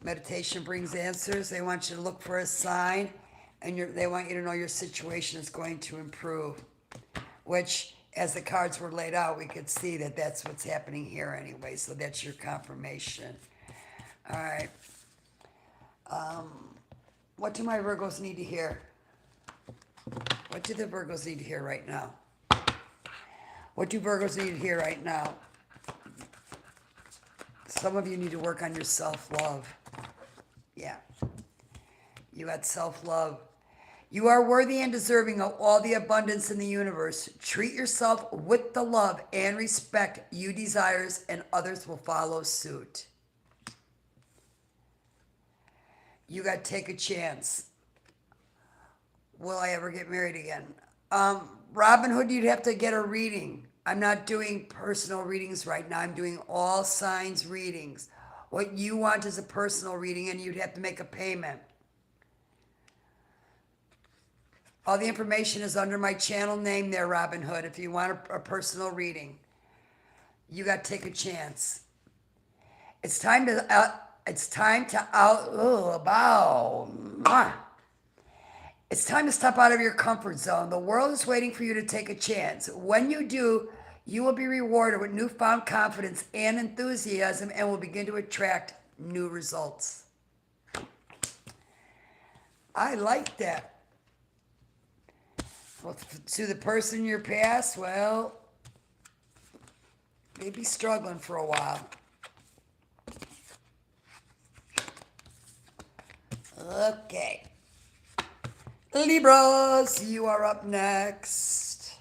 Meditation brings answers. They want you to look for a sign, and they want you to know your situation is going to improve. Which, as the cards were laid out, we could see that that's what's happening here anyway. So that's your confirmation. All right. What do my Virgos need to hear? What do the Virgos need to hear right now? What do Virgos need to hear right now? Some of you need to work on your self-love. Yeah. You got self-love. You are worthy and deserving of all the abundance in the universe. Treat yourself with the love and respect you desires, and others will follow suit. You got to take a chance. Will I ever get married again? Robin Hood, you'd have to get a reading. I'm not doing personal readings right now. I'm doing all signs readings. What you want is a personal reading, and you'd have to make a payment. All the information is under my channel name there, Robin Hood. If you want a personal reading, you got to take a chance. It's time to It's time to step out of your comfort zone. The world is waiting for you to take a chance. When you do, you will be rewarded with newfound confidence and enthusiasm, and will begin to attract new results. I like that. Well, to the person in your past, well, maybe struggling for a while. Okay. Libras, you are up next.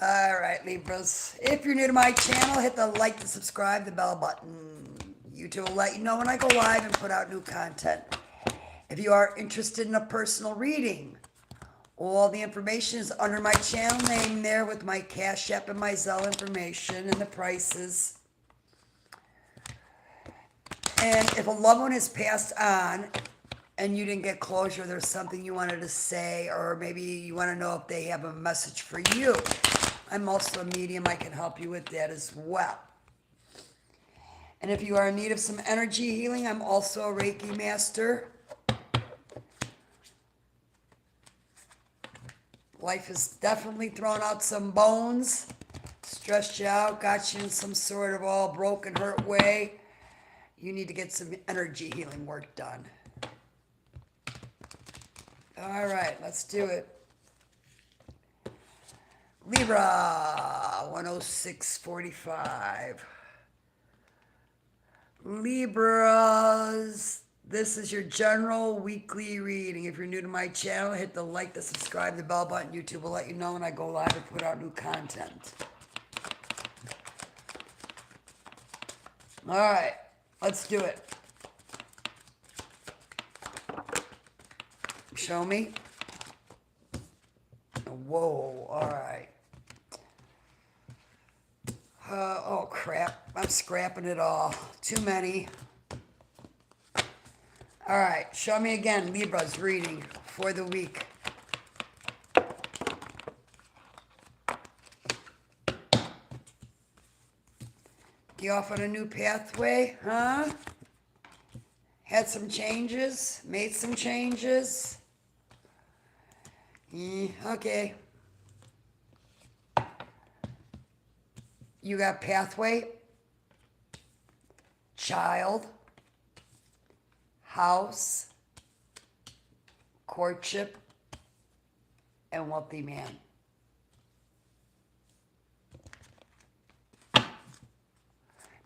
All right, Libras. If you're new to my channel, hit the like, the subscribe, the bell button. YouTube will let you know when I go live and put out new content. If you are interested in a personal reading, all the information is under my channel name there, with my Cash App and my Zelle information and the prices. And if a loved one has passed on and you didn't get closure, there's something you wanted to say, or maybe you want to know if they have a message for you, I'm also a medium. I can help you with that as well. And if you are in need of some energy healing, I'm also a Reiki master. Life has definitely thrown out some bones, stressed you out, got you in some sort of all broken, hurt way. You need to get some energy healing work done. All right, let's do it. Libra, 106.45. Libras, this is your general weekly reading. If you're new to my channel, hit the like, the subscribe, the bell button. YouTube will let you know when I go live and put out new content. All right, let's do it. Show me. Whoa, all right. Oh, crap. I'm scrapping it all. Too many. All right, show me again, Libra's reading for the week. You off on a new pathway, huh? Had some changes, made some changes. Okay. You got pathway, child, house, courtship, and wealthy man.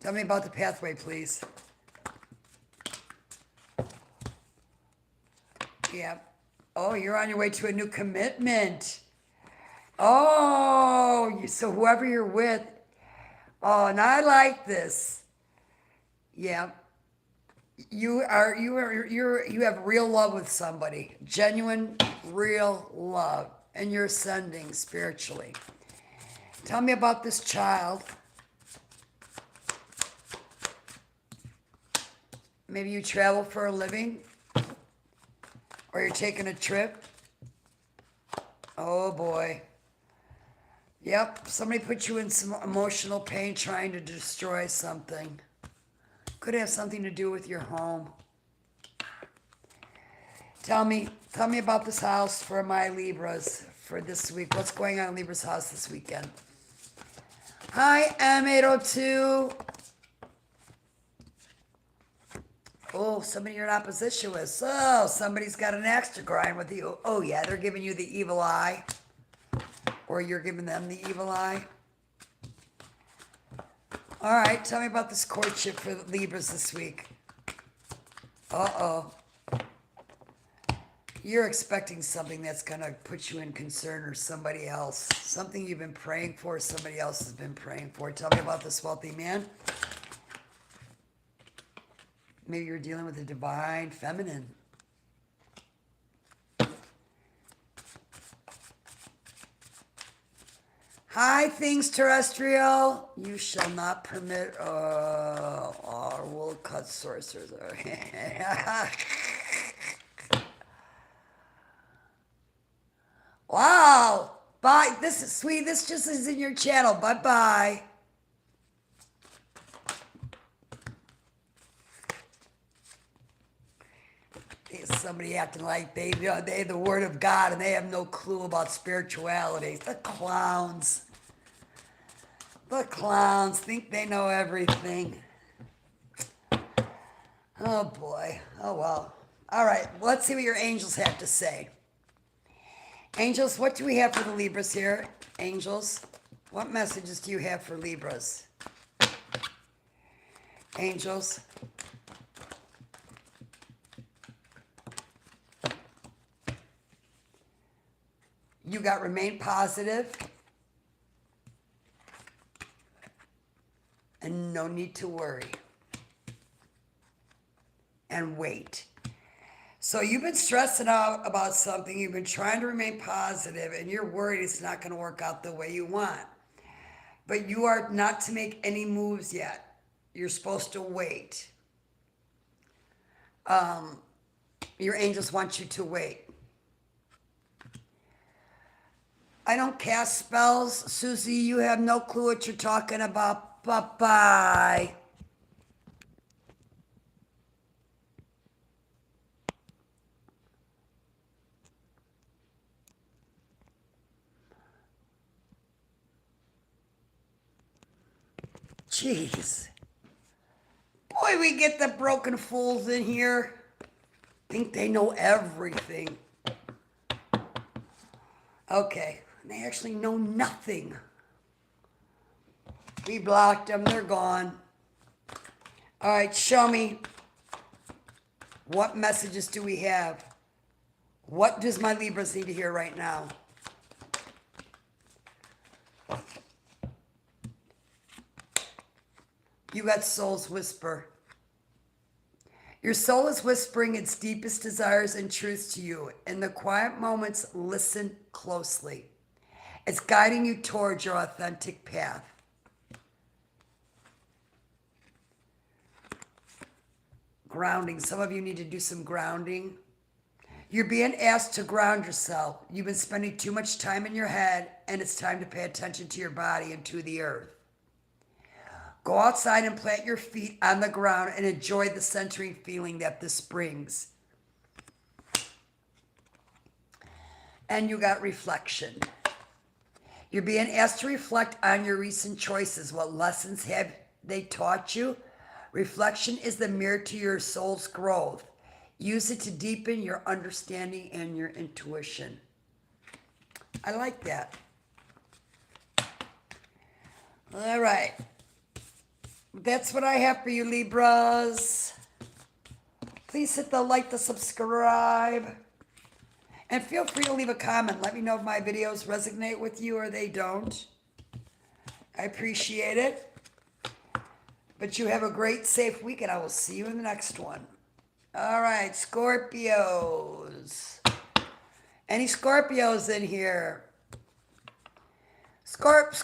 Tell me about the pathway, please. Yeah. Oh, you're on your way to a new commitment. Oh, so whoever you're with. Oh, and I like this. Yeah. You have real love with somebody. Genuine, real love. and you're ascending spiritually. Tell me about this child. Maybe you travel for a living, or you're taking a trip. Oh boy. Yep, somebody put you in some emotional pain trying to destroy something. Could have something to do with your home. Tell me about this house for my Libras for this week. What's going on in Libra's house this weekend? Hi, M802. Oh, somebody you're in opposition with. So, somebody's got an axe to grind with you. Oh, yeah, they're giving you the evil eye. Or you're giving them the evil eye. All right, tell me about this courtship for the Libras this week. Uh-oh. You're expecting something that's going to put you in concern or somebody else. Something you've been praying for, somebody else has been praying for. Tell me about this wealthy man. Maybe you're dealing with a divine feminine. Hi, things terrestrial. You shall not permit or will cut sorcerers. Wow. Bye. This is sweet. This just is in your channel. Bye-bye. Somebody acting like they have the word of God and they have no clue about spirituality. The clowns. The clowns think they know everything. Oh boy. Oh well. All right. Let's see what your angels have to say. Angels, what do we have for the Libras here? Angels, what messages do you have for Libras? Angels. You got remain positive. And no need to worry. And wait. So you've been stressing out about something. You've been trying to remain positive, and you're worried it's not going to work out the way you want. But you are not to make any moves yet. You're supposed to wait. Your angels want you to wait. I don't cast spells. Susie, you have no clue what you're talking about. Bye-bye. Jeez. Boy, we get the broken fools in here. Think they know everything. Okay. They actually know nothing. We blocked them. They're gone. All right, show me. What messages do we have? What does my Libras need to hear right now? You got Soul's Whisper. Your soul is whispering its deepest desires and truths to you. In the quiet moments, listen closely. It's guiding you towards your authentic path. Grounding. Some of you need to do some grounding. You're being asked to ground yourself. You've been spending too much time in your head, and it's time to pay attention to your body and to the earth. Go outside and plant your feet on the ground and enjoy the centering feeling that this brings. And you got reflection. You're being asked to reflect on your recent choices. What lessons have they taught you? Reflection is the mirror to your soul's growth. Use it to deepen your understanding and your intuition. I like that. All right. That's what I have for you, Libras. Please hit the like, the subscribe. And feel free to leave a comment. Let me know if my videos resonate with you or they don't. I appreciate it. But you have a great, safe week, and I will see you in the next one. All right, Scorpios. Any Scorpios in here? Scorpios.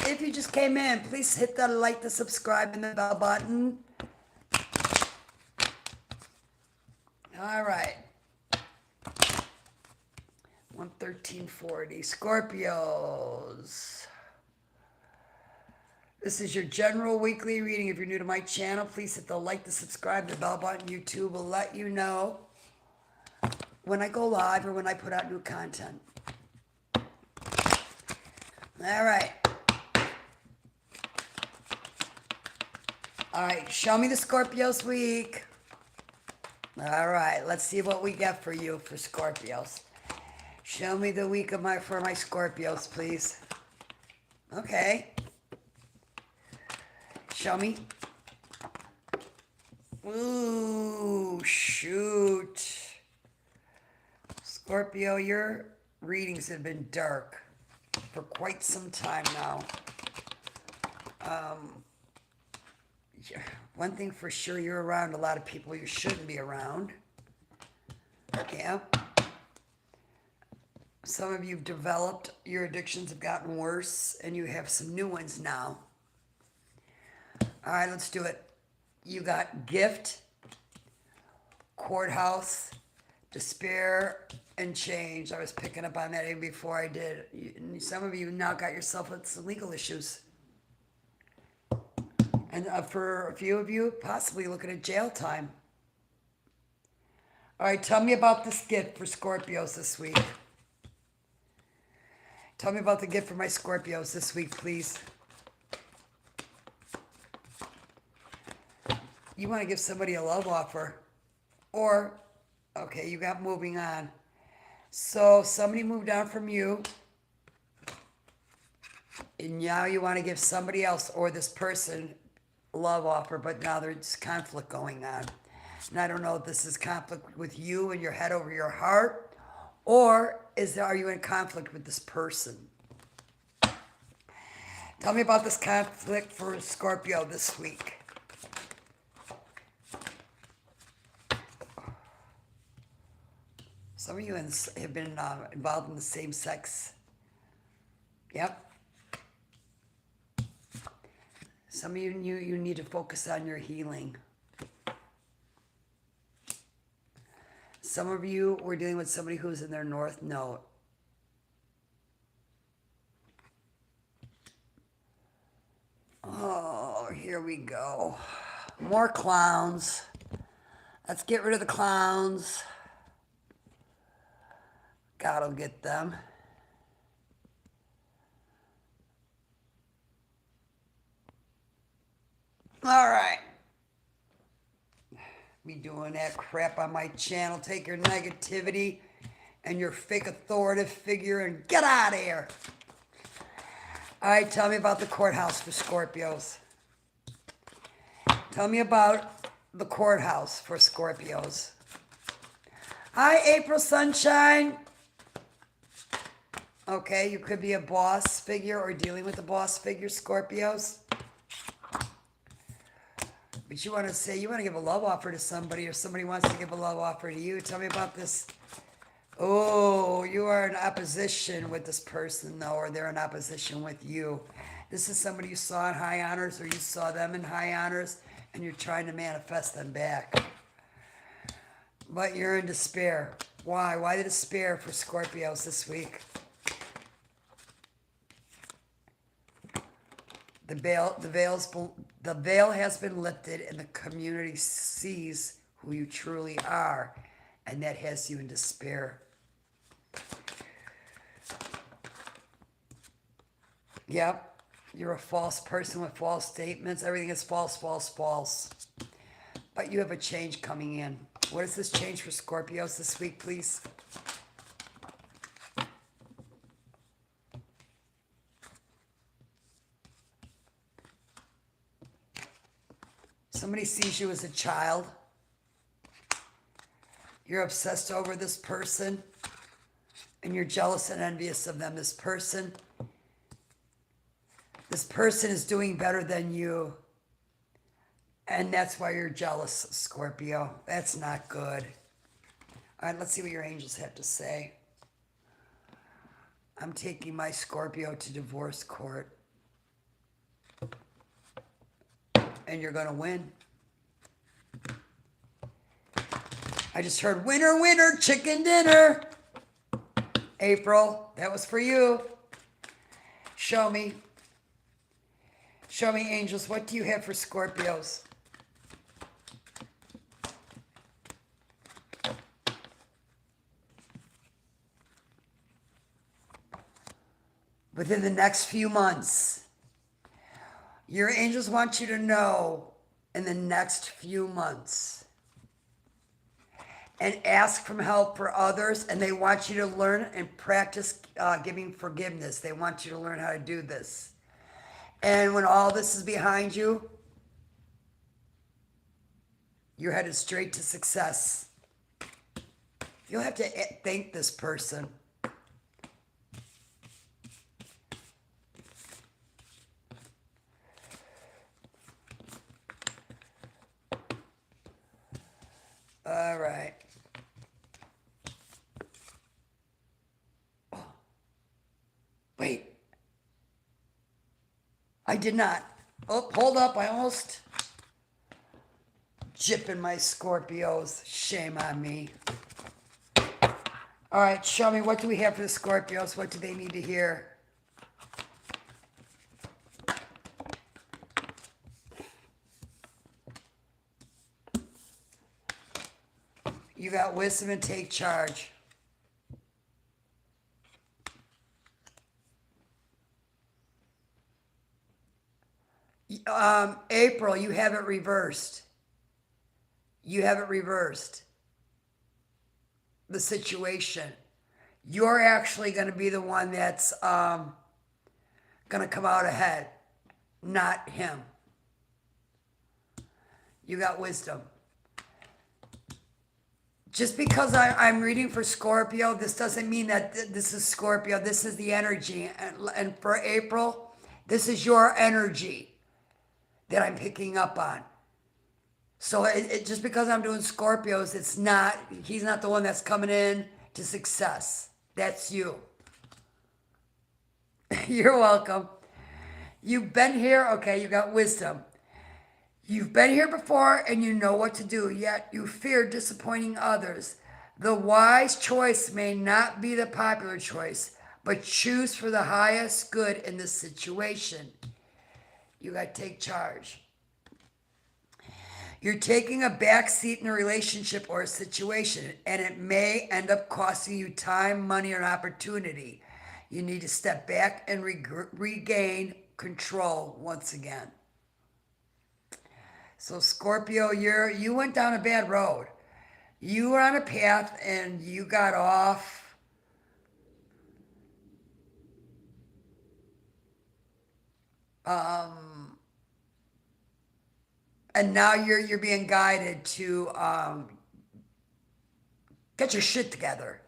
If you just came in, please hit the like, the subscribe, and the bell button. All right. 113.40. Scorpios. This is your general weekly reading. If you're new to my channel, please hit the like, the subscribe, the bell button. YouTube will let you know when I go live or when I put out new content. All right. All right, show me the Scorpios week. All right, let's see what we get for you for Scorpios. Show me the week of for my Scorpios, please. Okay. Show me. Ooh, shoot. Scorpio, your readings have been dark for quite some time now. One thing for sure, you're around a lot of people you shouldn't be around. Yeah. Some of you have developed, your addictions have gotten worse, and you have some new ones now. All right, let's do it. You got gift, courthouse, despair, and change. I was picking up on that even before I did. Some of you now got yourself with some legal issues. And for a few of you, possibly looking at jail time. All right, tell me about this gift for Scorpios this week. Tell me about the gift for my Scorpios this week, please. You want to give somebody a love offer. Or, okay, you got moving on. So somebody moved on from you. And now you want to give somebody else or this person a love offer, but now there's conflict going on. And I don't know if this is conflict with you and your head over your heart, or are you in conflict with this person? Tell me about this conflict for Scorpio this week. Some of you have been involved in the same sex. Yep. Some of you need to focus on your healing. Some of you were dealing with somebody who's in their north node. Oh, here we go. More clowns. Let's get rid of the clowns. God will get them. All right. Be doing that crap on my channel. Take your negativity and your fake authoritative figure and get out of here. All right, tell me about the courthouse for Scorpios. Tell me about the courthouse for Scorpios. Hi, April Sunshine. Okay, you could be a boss figure or dealing with a boss figure, Scorpios. But you want to give a love offer to somebody, or somebody wants to give a love offer to you. Tell me about this. Oh, you are in opposition with this person, though, or they're in opposition with you. This is somebody you saw in high honors, or you saw them in high honors, and you're trying to manifest them back. But you're in despair. Why? Why the despair for Scorpios this week? The veil has been lifted, and the community sees who you truly are, and that has you in despair. Yep, you're a false person with false statements. Everything is false, false, false. But you have a change coming in. What is this change for Scorpios this week, please? Somebody sees you as a child. You're obsessed over this person, and you're jealous and envious of them. This person is doing better than you, and that's why you're jealous, Scorpio. That's not good. All right, let's see what your angels have to say. I'm taking my Scorpio to divorce court. And you're going to win. I just heard winner, winner, chicken dinner. April, that was for you. Show me. Show me, angels, what do you have for Scorpios? Within the next few months, your angels want you to know in the next few months and ask for help for others, and they want you to learn and practice giving forgiveness. They want you to learn how to do this. And when all this is behind you, you're headed straight to success. You'll have to thank this person. All right. Oh. Wait. I did not. Oh, hold up. I almost jipping my Scorpios. Shame on me. All right, show me, what do we have for the Scorpios? What do they need to hear? You got wisdom and take charge. April, you have it reversed. You have it reversed. The situation. You're actually going to be the one that's going to come out ahead, not him. You got wisdom. Just because I'm reading for Scorpio, this doesn't mean that this is Scorpio. This is the energy. And for April, this is your energy that I'm picking up on. So just because I'm doing Scorpios, he's not the one that's coming in to success. That's you. You're welcome. You've been here. Okay, you got wisdom. You've been here before and you know what to do, yet you fear disappointing others. The wise choice may not be the popular choice, but choose for the highest good in this situation. You got to take charge. You're taking a back seat in a relationship or a situation, and it may end up costing you time, money, or opportunity. You need to step back and regain control once again. So Scorpio, you went down a bad road. You were on a path and you got off. And now you're being guided to get your shit together,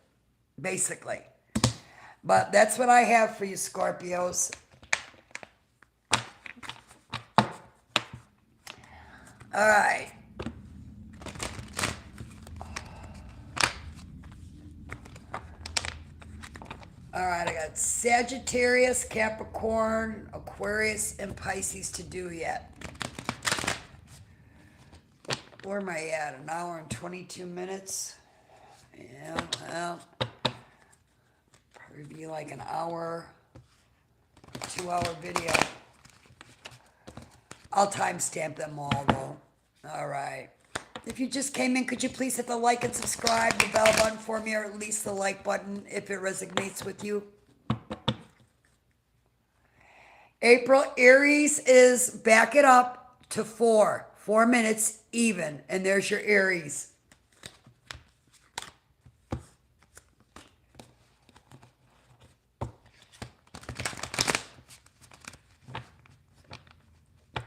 basically. But that's what I have for you, Scorpios. All right. All right, I got Sagittarius, Capricorn, Aquarius, and Pisces to do yet. Where am I at? An hour and 22 minutes? Yeah, well, probably be like an hour, 2-hour video. I'll timestamp them all, though. All right. If you just came in, could you please hit the like and subscribe, the bell button for me, or at least the like button if it resonates with you. April, Aries is back it up to 4 minutes even, and there's your Aries.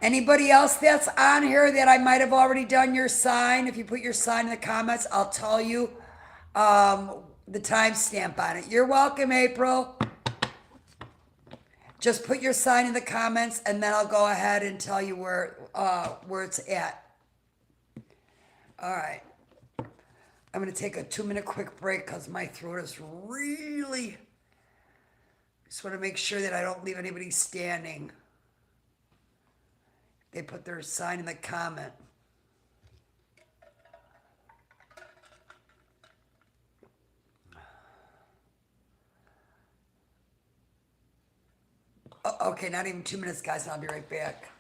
Anybody else that's on here that I might have already done your sign, if you put your sign in the comments, I'll tell you the timestamp on it. You're welcome, April. Just put your sign in the comments, and then I'll go ahead and tell you where it's at. All right. I'm going to take a 2-minute quick break because my throat is really... Just want to make sure that I don't leave anybody standing. They put their sign in the comment. Oh, okay, not even 2 minutes, guys, and I'll be right back.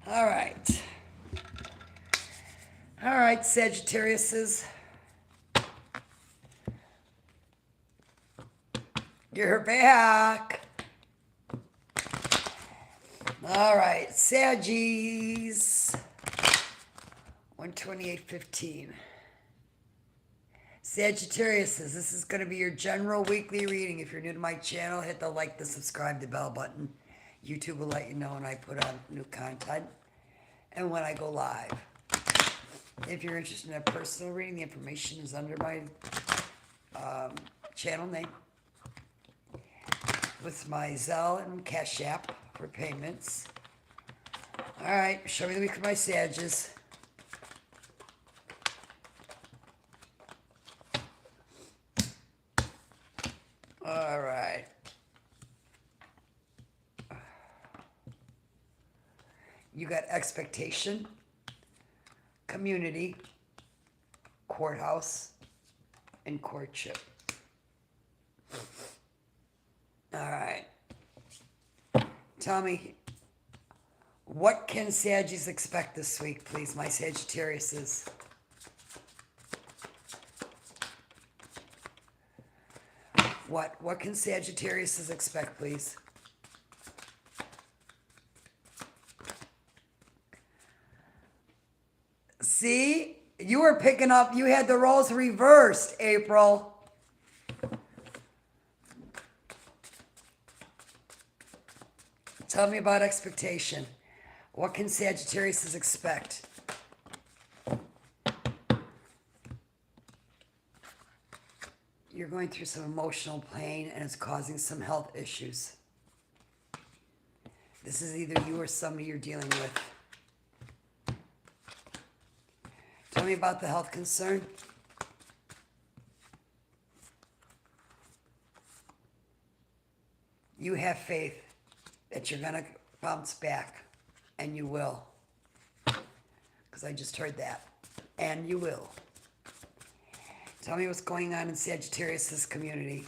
All right. All right, Sagittariuses. You're back. All right, Saggies. 128.15. Sagittarius, this is going to be your general weekly reading. If you're new to my channel, hit the like, the subscribe, the bell button. YouTube will let you know when I put on new content and when I go live. If you're interested in a personal reading, the information is under my channel name with my Zelle and Cash App for payments. All right, show me the week of my Sages. All right. You got expectation, community, courthouse, and courtship. All right. Tell me, what can Saggies expect this week, please, my Sagittariuses? What can Sagittariuses expect, please? See? You were picking up, you had the roles reversed, April. Tell me about expectation. What can Sagittariuses expect? You're going through some emotional pain and it's causing some health issues. This is either you or somebody you're dealing with. Tell me about the health concern. You have faith that you're going to bounce back, and you will. Because I just heard that. And you will. Tell me what's going on in Sagittarius' community.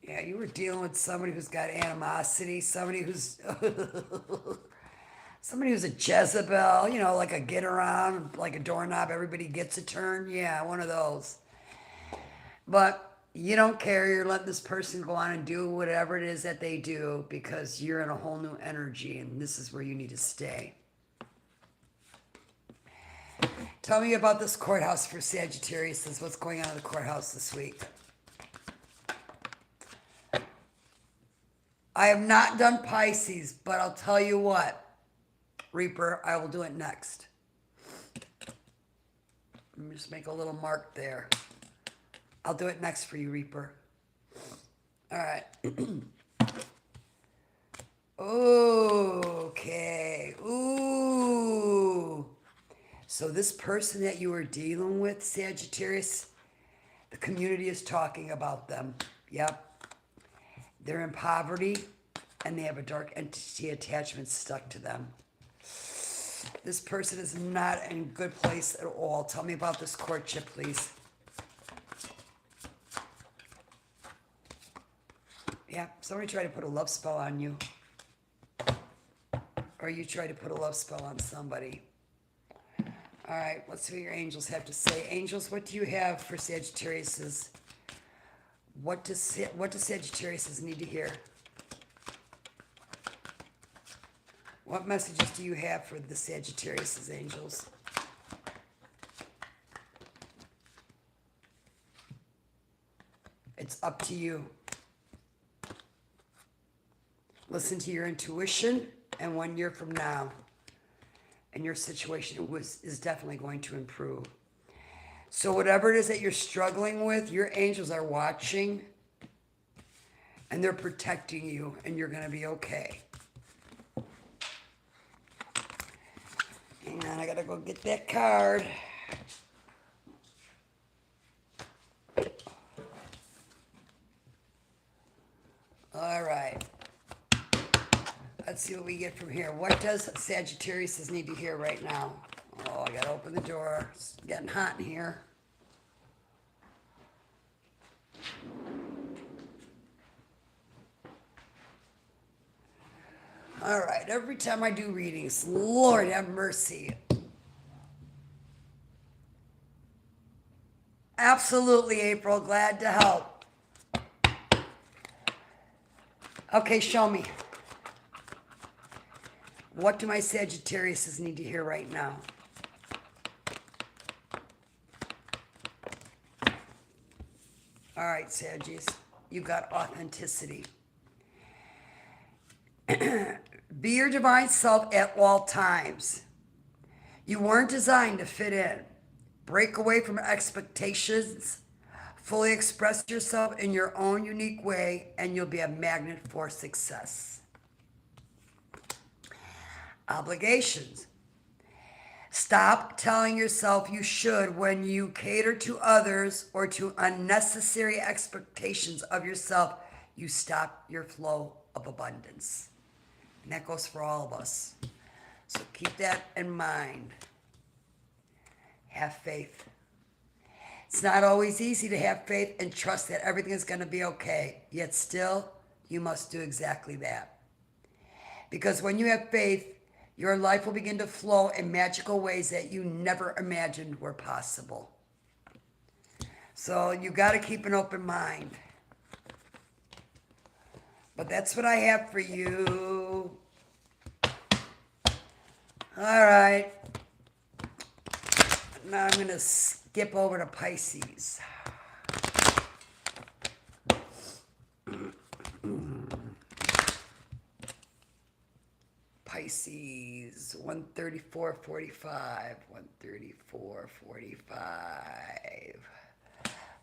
Yeah, you were dealing with somebody who's got animosity, somebody who's somebody who's a Jezebel, you know, like a get around, like a doorknob, everybody gets a turn. Yeah, one of those. But you don't care. You're letting this person go on and do whatever it is that they do because you're in a whole new energy, and this is where you need to stay. Tell me about this courthouse for Sagittarius. What's going on in the courthouse this week? I have not done Pisces, but I'll tell you what, Reaper, I will do it next. Let me just make a little mark there. I'll do it next for you, Reaper. All right. Okay. Ooh. So this person that you are dealing with, Sagittarius, the community is talking about them. Yep. They're in poverty, and they have a dark entity attachment stuck to them. This person is not in a good place at all. Tell me about this courtship, please. Yeah, somebody tried to put a love spell on you. Or you tried to put a love spell on somebody. All right, let's see what your angels have to say. Angels, what do you have for Sagittarius? What does Sagittarius need to hear? What messages do you have for the Sagittarius angels? It's up to you. Listen to your intuition, and 1 year from now, and your situation is definitely going to improve. So whatever it is that you're struggling with, your angels are watching, and they're protecting you, and you're going to be okay. Hang on, I got to go get that card. All right. Let's see what we get from here. What does Sagittarius need to hear right now? Oh, I got to open the door. It's getting hot in here. All right, every time I do readings, Lord have mercy. Absolutely, April. Glad to help. Okay, show me. What do my Sagittariuses need to hear right now? All right, Sagittarius, you got authenticity. Be your divine self at all times. You weren't designed to fit in. Break away from expectations. Fully express yourself in your own unique way, and you'll be a magnet for success. Obligations. Stop telling yourself you should when you cater to others or to unnecessary expectations of yourself. You stop your flow of abundance. And that goes for all of us. So keep that in mind. Have faith. It's not always easy to have faith and trust that everything is going to be okay. Yet still, you must do exactly that. Because when you have faith, your life will begin to flow in magical ways that you never imagined were possible. So you got to keep an open mind. But that's what I have for you. All right. Now I'm going to skip over to Pisces. Pisces, 134.45, 134.45.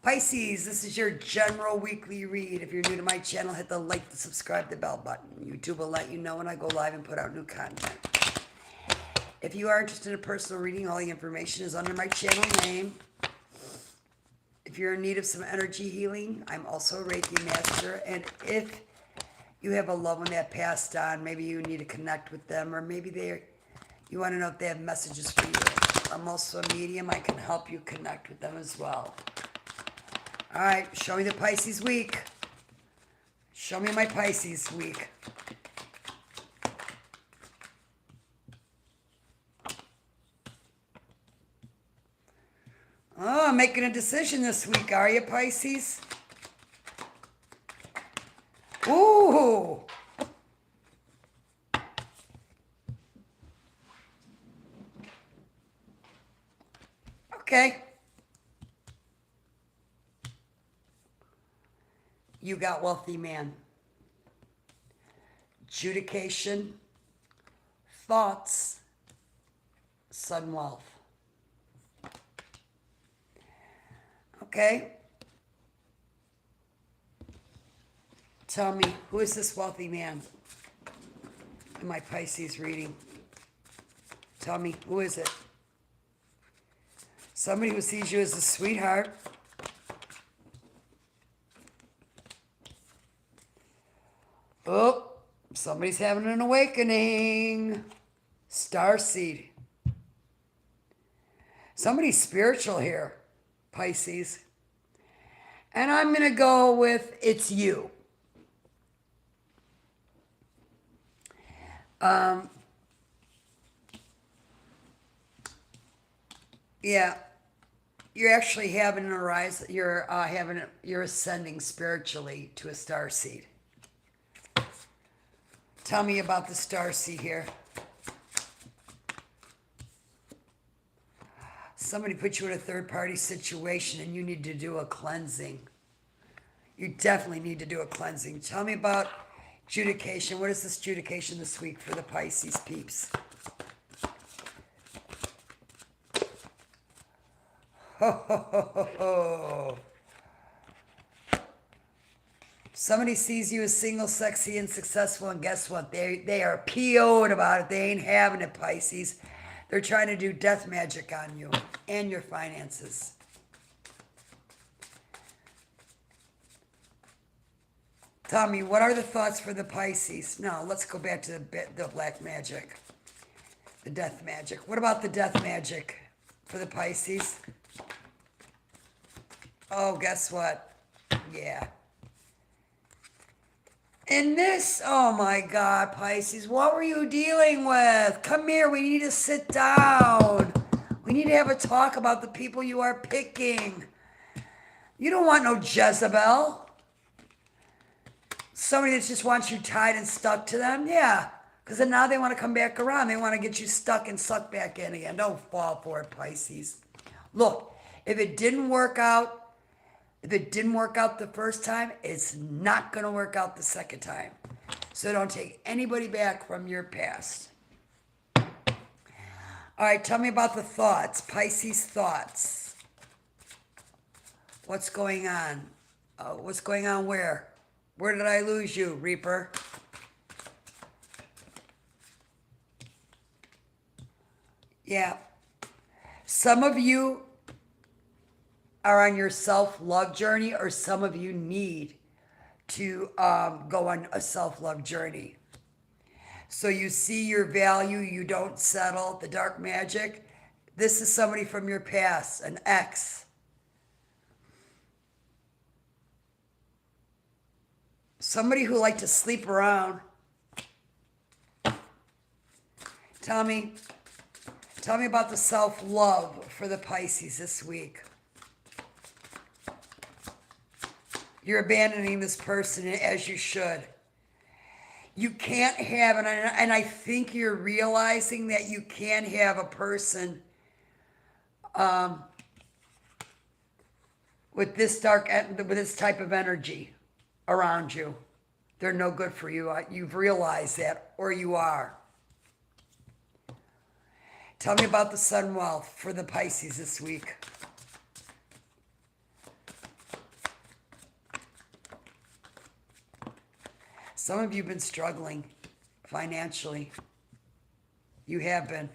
Pisces, this is your general weekly read. If you're new to my channel, hit the like, the subscribe, the bell button. YouTube will let you know when I go live and put out new content. If you are interested in a personal reading, all the information is under my channel name. If you're in need of some energy healing, I'm also a Reiki master. And if you have a loved one that passed on, maybe you need to connect with them, or maybe you want to know if they have messages for you. I'm also a medium. I can help you connect with them as well. All right, show me the Pisces week. Show me my Pisces week. Oh, I'm making a decision this week, are you, Pisces? Ooh. Okay. You got wealthy man. Adjudication. Thoughts. Sudden wealth. Okay. Tell me, who is this wealthy man in my Pisces reading? Tell me, who is it? Somebody who sees you as a sweetheart. Oh, somebody's having an awakening. Starseed. Somebody's spiritual here, Pisces. And I'm going to go with it's you. Yeah, you're actually having a rise. You're ascending spiritually to a starseed. Tell me about the starseed here. Somebody put you in a third-party situation and you need to do a cleansing. You definitely need to do a cleansing. Tell me about adjudication. What is this adjudication this week for the Pisces peeps? Ho, ho, ho, ho, ho. Somebody sees you as single, sexy, and successful, and guess what? They are PO'd about it. They ain't having it, Pisces. They're trying to do death magic on you and your finances. Tell me, what are the thoughts for the Pisces? No, let's go back to the black magic. The death magic. What about the death magic for the Pisces? Oh, guess what? Yeah. And this, oh my God, Pisces, what were you dealing with? Come here, we need to sit down. We need to have a talk about the people you are picking. You don't want no Jezebel. Somebody that just wants you tied and stuck to them? Yeah, because then now they want to come back around. They want to get you stuck and sucked back in again. Don't fall for it, Pisces. Look, if it didn't work out, If it didn't work out the first time, it's not going to work out the second time. So don't take anybody back from your past. All right, tell me about the thoughts. Pisces thoughts. What's going on? What's going on where? Where did I lose you, Reaper? Yeah. Some of you are on your self-love journey, or some of you need to go on a self-love journey. So you see your value, you don't settle, the dark magic. This is somebody from your past, an ex. Somebody who liked to sleep around. Tell me about the self-love for the Pisces this week. You're abandoning this person, as you should. You can't have, and I think you're realizing that you can't have a person with this with this type of energy around you. They're no good for you. You've realized that, or you are. Tell me about the sun wealth for the Pisces this week. Some of you have been struggling financially. You have been.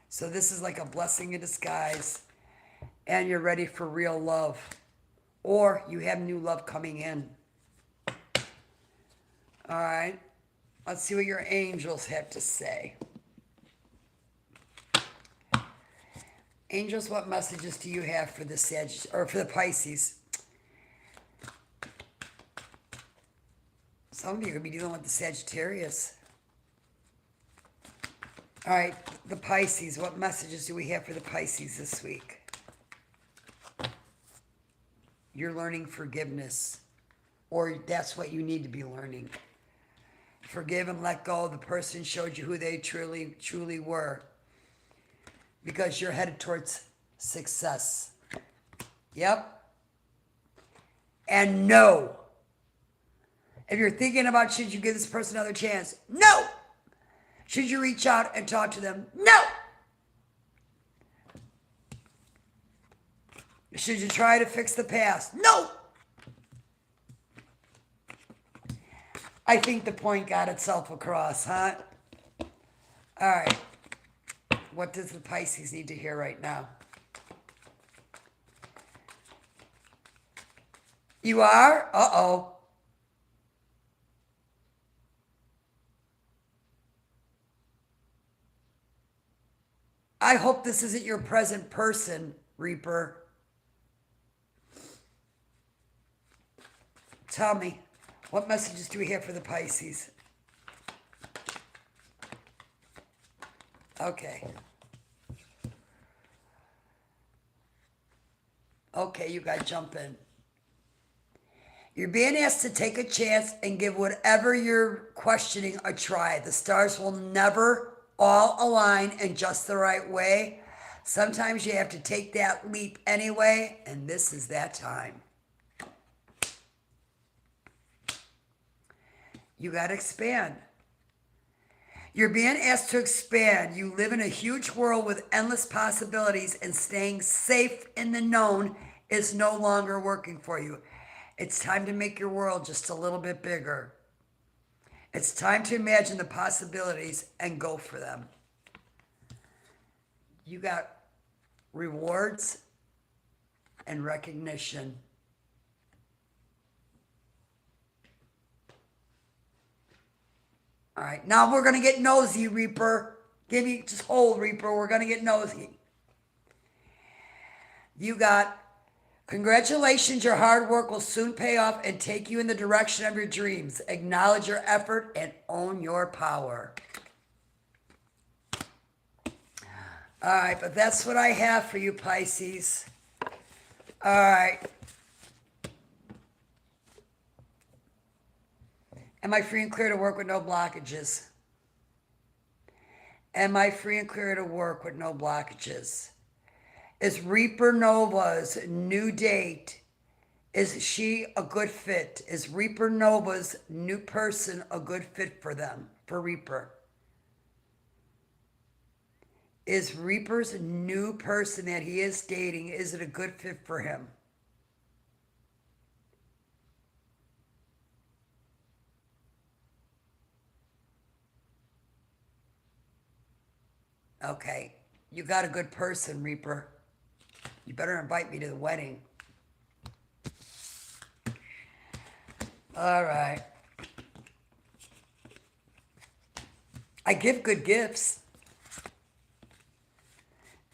So this is like a blessing in disguise. And you're ready for real love. Or you have new love coming in. All right. Let's see what your angels have to say. Angels, what messages do you have for the for the Pisces? Some of you are going to be dealing with the Sagittarius. All right, the Pisces. What messages do we have for the Pisces this week? You're learning forgiveness. Or that's what you need to be learning. Forgive and let go. The person showed you who they truly were. Because you're headed towards success. Yep. And no. If you're thinking about should you give this person another chance, no. Should you reach out and talk to them? No. Should you try to fix the past? No. I think the point got itself across, huh? All right. What does the Pisces need to hear right now? You are? Uh-oh. I hope this isn't your present person, Reaper. Tell me, what messages do we have for the Pisces? Okay. Okay, you guys jump in. You're being asked to take a chance and give whatever you're questioning a try. The stars will never all align in just the right way. Sometimes you have to take that leap anyway, and this is that time. You got to expand. You're being asked to expand. You live in a huge world with endless possibilities, and staying safe in the known is no longer working for you. It's time to make your world just a little bit bigger. It's time to imagine the possibilities and go for them. You got rewards and recognition. All right, now we're going to get nosy, Reaper. Just hold, Reaper. We're going to get nosy. You got, congratulations, your hard work will soon pay off and take you in the direction of your dreams. Acknowledge your effort and own your power. All right, but that's what I have for you, Pisces. All right. Am I free and clear to work with no blockages? Am I free and clear to work with no blockages? Is Reaper Nova's new date Is she a good fit? Is Reaper Nova's new person a good fit for them, for Reaper? Is Reaper's new person that he is dating, is it a good fit for him? Okay, you got a good person, Reaper. You better invite me to the wedding. All right. I give good gifts.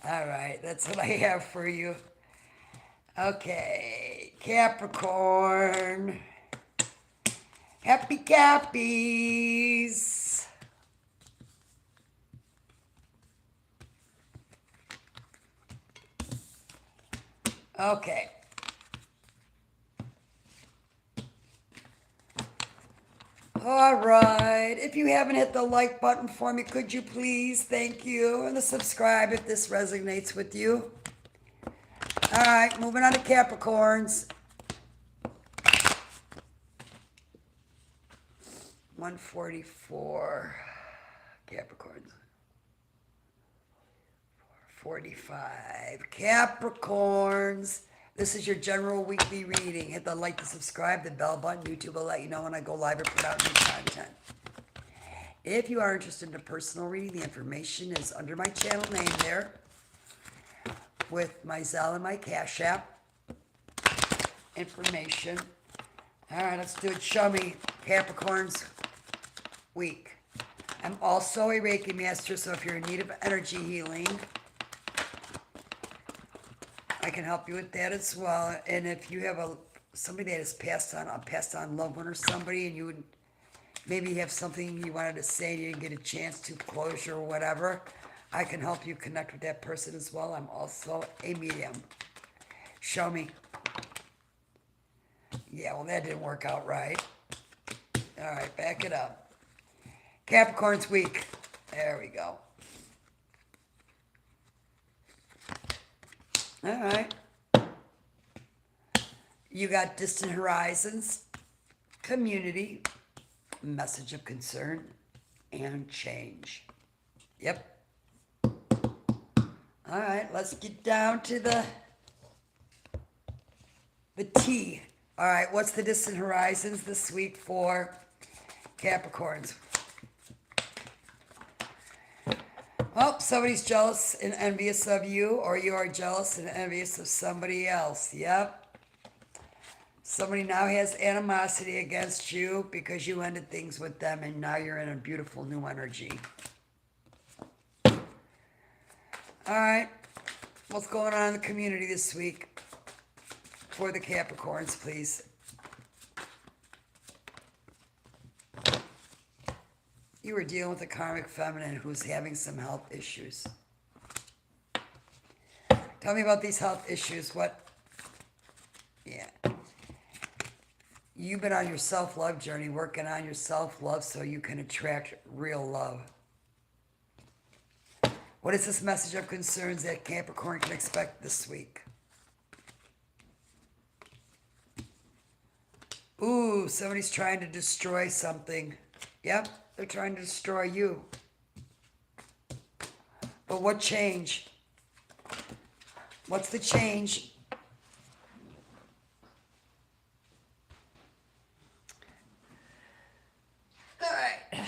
All right, that's what I have for you. Okay, Capricorn. Happy Cappies. Okay. All right. If you haven't hit the like button for me, could you please? Thank you. And the subscribe if this resonates with you. All right. Moving on to Capricorns. 144. Capricorns. 45. Capricorns. This is your general weekly reading. Hit the like, the subscribe, the bell button. YouTube will let you know when I go live or put out new content. If you are interested in a personal reading, the information is under my channel name there with my Zelle and my Cash App information. All right, let's do it. Show me Capricorn's week. I'm also a Reiki master, so if you're in need of energy healing, I can help you with that as well. And if you have somebody that has passed on, a passed on loved one or somebody, and you would maybe have something you wanted to say and you didn't get a chance to, closure or whatever, I can help you connect with that person as well. I'm also a medium. Show me. Yeah, well, that didn't work out right. All right, back it up. Capricorn's week. There we go. All right. You got distant horizons, community, message of concern, and change. Yep. All right, let's get down to the T. All right, what's the distant horizons this week for Capricorns? Well, somebody's jealous and envious of you, or you are jealous and envious of somebody else. Yep. Somebody now has animosity against you because you ended things with them, and now you're in a beautiful new energy. All right. What's going on in the community this week for the Capricorns, please? You were dealing with a karmic feminine who's having some health issues. Tell me about these health issues. Yeah. You've been on your self-love journey, working on your self-love so you can attract real love. What is this message of concerns that Capricorn can expect this week? Ooh, somebody's trying to destroy something. Yep. They're trying to destroy you. But what change? What's the change? All right.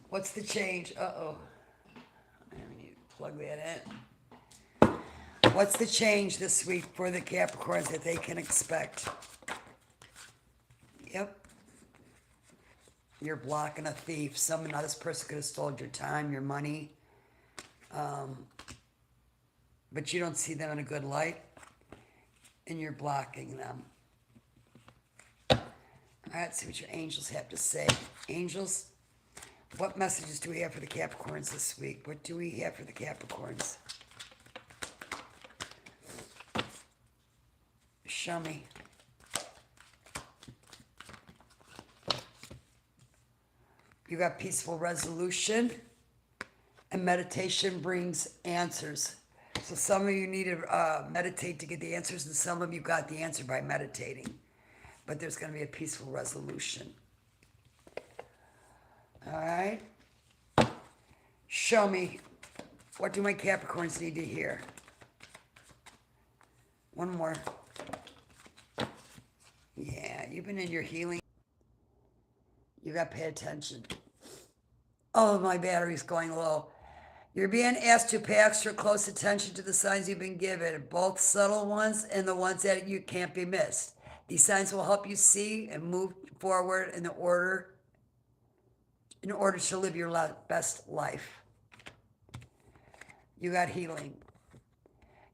What's the change? Uh-oh. I need to plug that in. What's the change this week for the Capricorns that they can expect? Yep. You're blocking a thief. Now this person could have stolen your time, your money. But you don't see them in a good light. And you're blocking them. All right, let's see what your angels have to say. Angels, what messages do we have for the Capricorns this week? What do we have for the Capricorns? Show me. You got peaceful resolution, and meditation brings answers. So some of you need to meditate to get the answers, and some of you got the answer by meditating. But there's going to be a peaceful resolution. All right? Show me. What do my Capricorns need to hear? One more. Yeah, you've been in your healing. You got to pay attention. Oh, my battery's going low. You're being asked to pay extra close attention to the signs you've been given, both subtle ones and the ones that you can't be missed. These signs will help you see and move forward in order to live your best life. You got healing.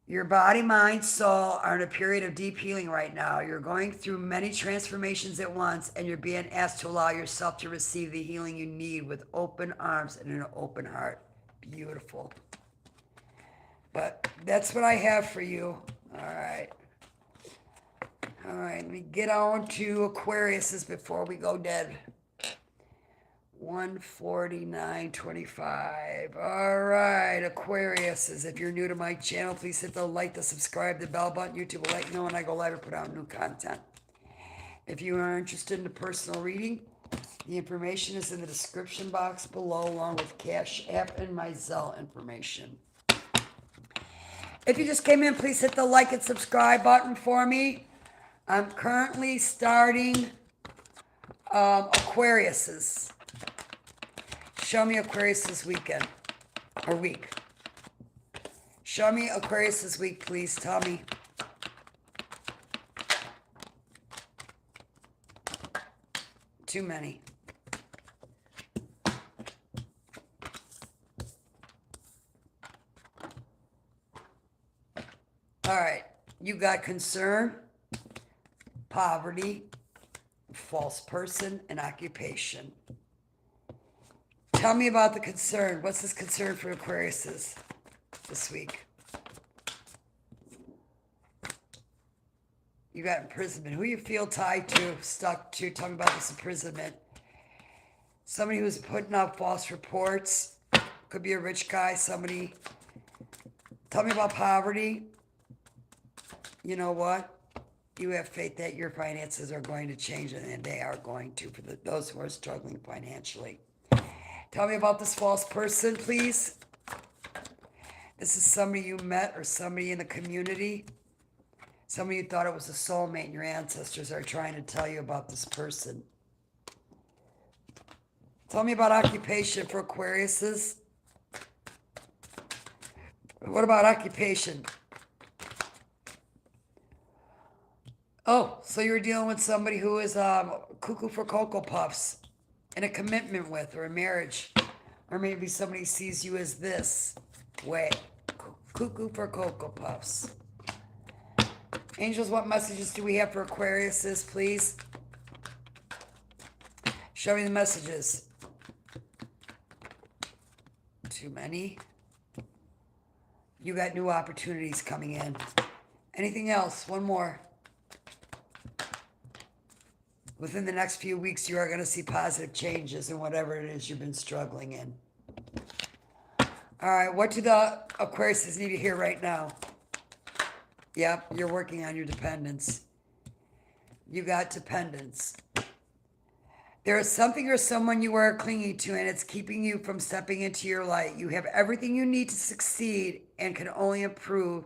Your body, mind, soul are in a period of deep healing right now. You're going through many transformations at once, and you're being asked to allow yourself to receive the healing you need with open arms and an open heart. Beautiful. But that's what I have for you. All right. All right, let me get on to Aquariuses before we go dead. 149.25. All right, Aquariuses. If you're new to my channel, please hit the like, the subscribe, the bell button. YouTube will let you know when I go live or put out new content. If you are interested in a personal reading, the information is in the description box below, along with Cash App and my Zelle information. If you just came in, please hit the like and subscribe button for me. I'm currently starting Aquariuses. Show me Aquarius this weekend, or week. Show me Aquarius this week, please. Tell me. Too many. All right. You got concern, poverty, false person, and occupation. Tell me about the concern. What's this concern for Aquariuses this week? You got imprisonment. Who you feel tied to, stuck to. Tell me about this imprisonment. Somebody who's putting out false reports. Could be a rich guy. Somebody. Tell me about poverty. You know what? You have faith that your finances are going to change, and they are going to for those who are struggling financially. Tell me about this false person, please. This is somebody you met or somebody in the community. Somebody you thought it was a soulmate, and your ancestors are trying to tell you about this person. Tell me about occupation for Aquariuses. What about occupation? Oh, so you're dealing with somebody who is cuckoo for Cocoa Puffs in a commitment with, or a marriage. Or maybe somebody sees you as this way. Cuckoo for Cocoa Puffs. Angels, what messages do we have for Aquariuses, please? Show me the messages. Too many. You got new opportunities coming in. Anything else? One more. Within the next few weeks, you are going to see positive changes in whatever it is you've been struggling in. All right, what do the Aquariuses need to hear right now? Yep, you're working on your dependence. You got dependence. There is something or someone you are clinging to, and it's keeping you from stepping into your light. You have everything you need to succeed and can only improve.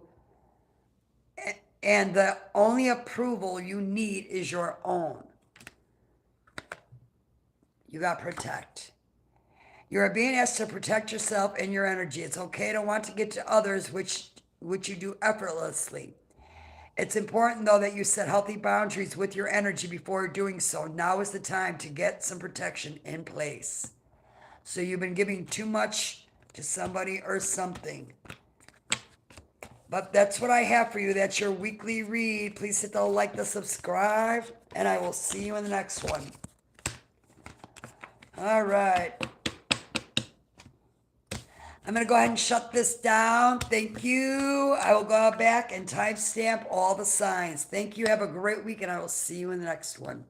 And the only approval you need is your own. You got protect. You are being asked to protect yourself and your energy. It's okay to want to get to others, which you do effortlessly. It's important, though, that you set healthy boundaries with your energy before doing so. Now is the time to get some protection in place. So you've been giving too much to somebody or something. But that's what I have for you. That's your weekly read. Please hit the like, the subscribe, and I will see you in the next one. All right. I'm going to go ahead and shut this down. Thank you. I will go back and timestamp all the signs. Thank you. Have a great week, and I will see you in the next one.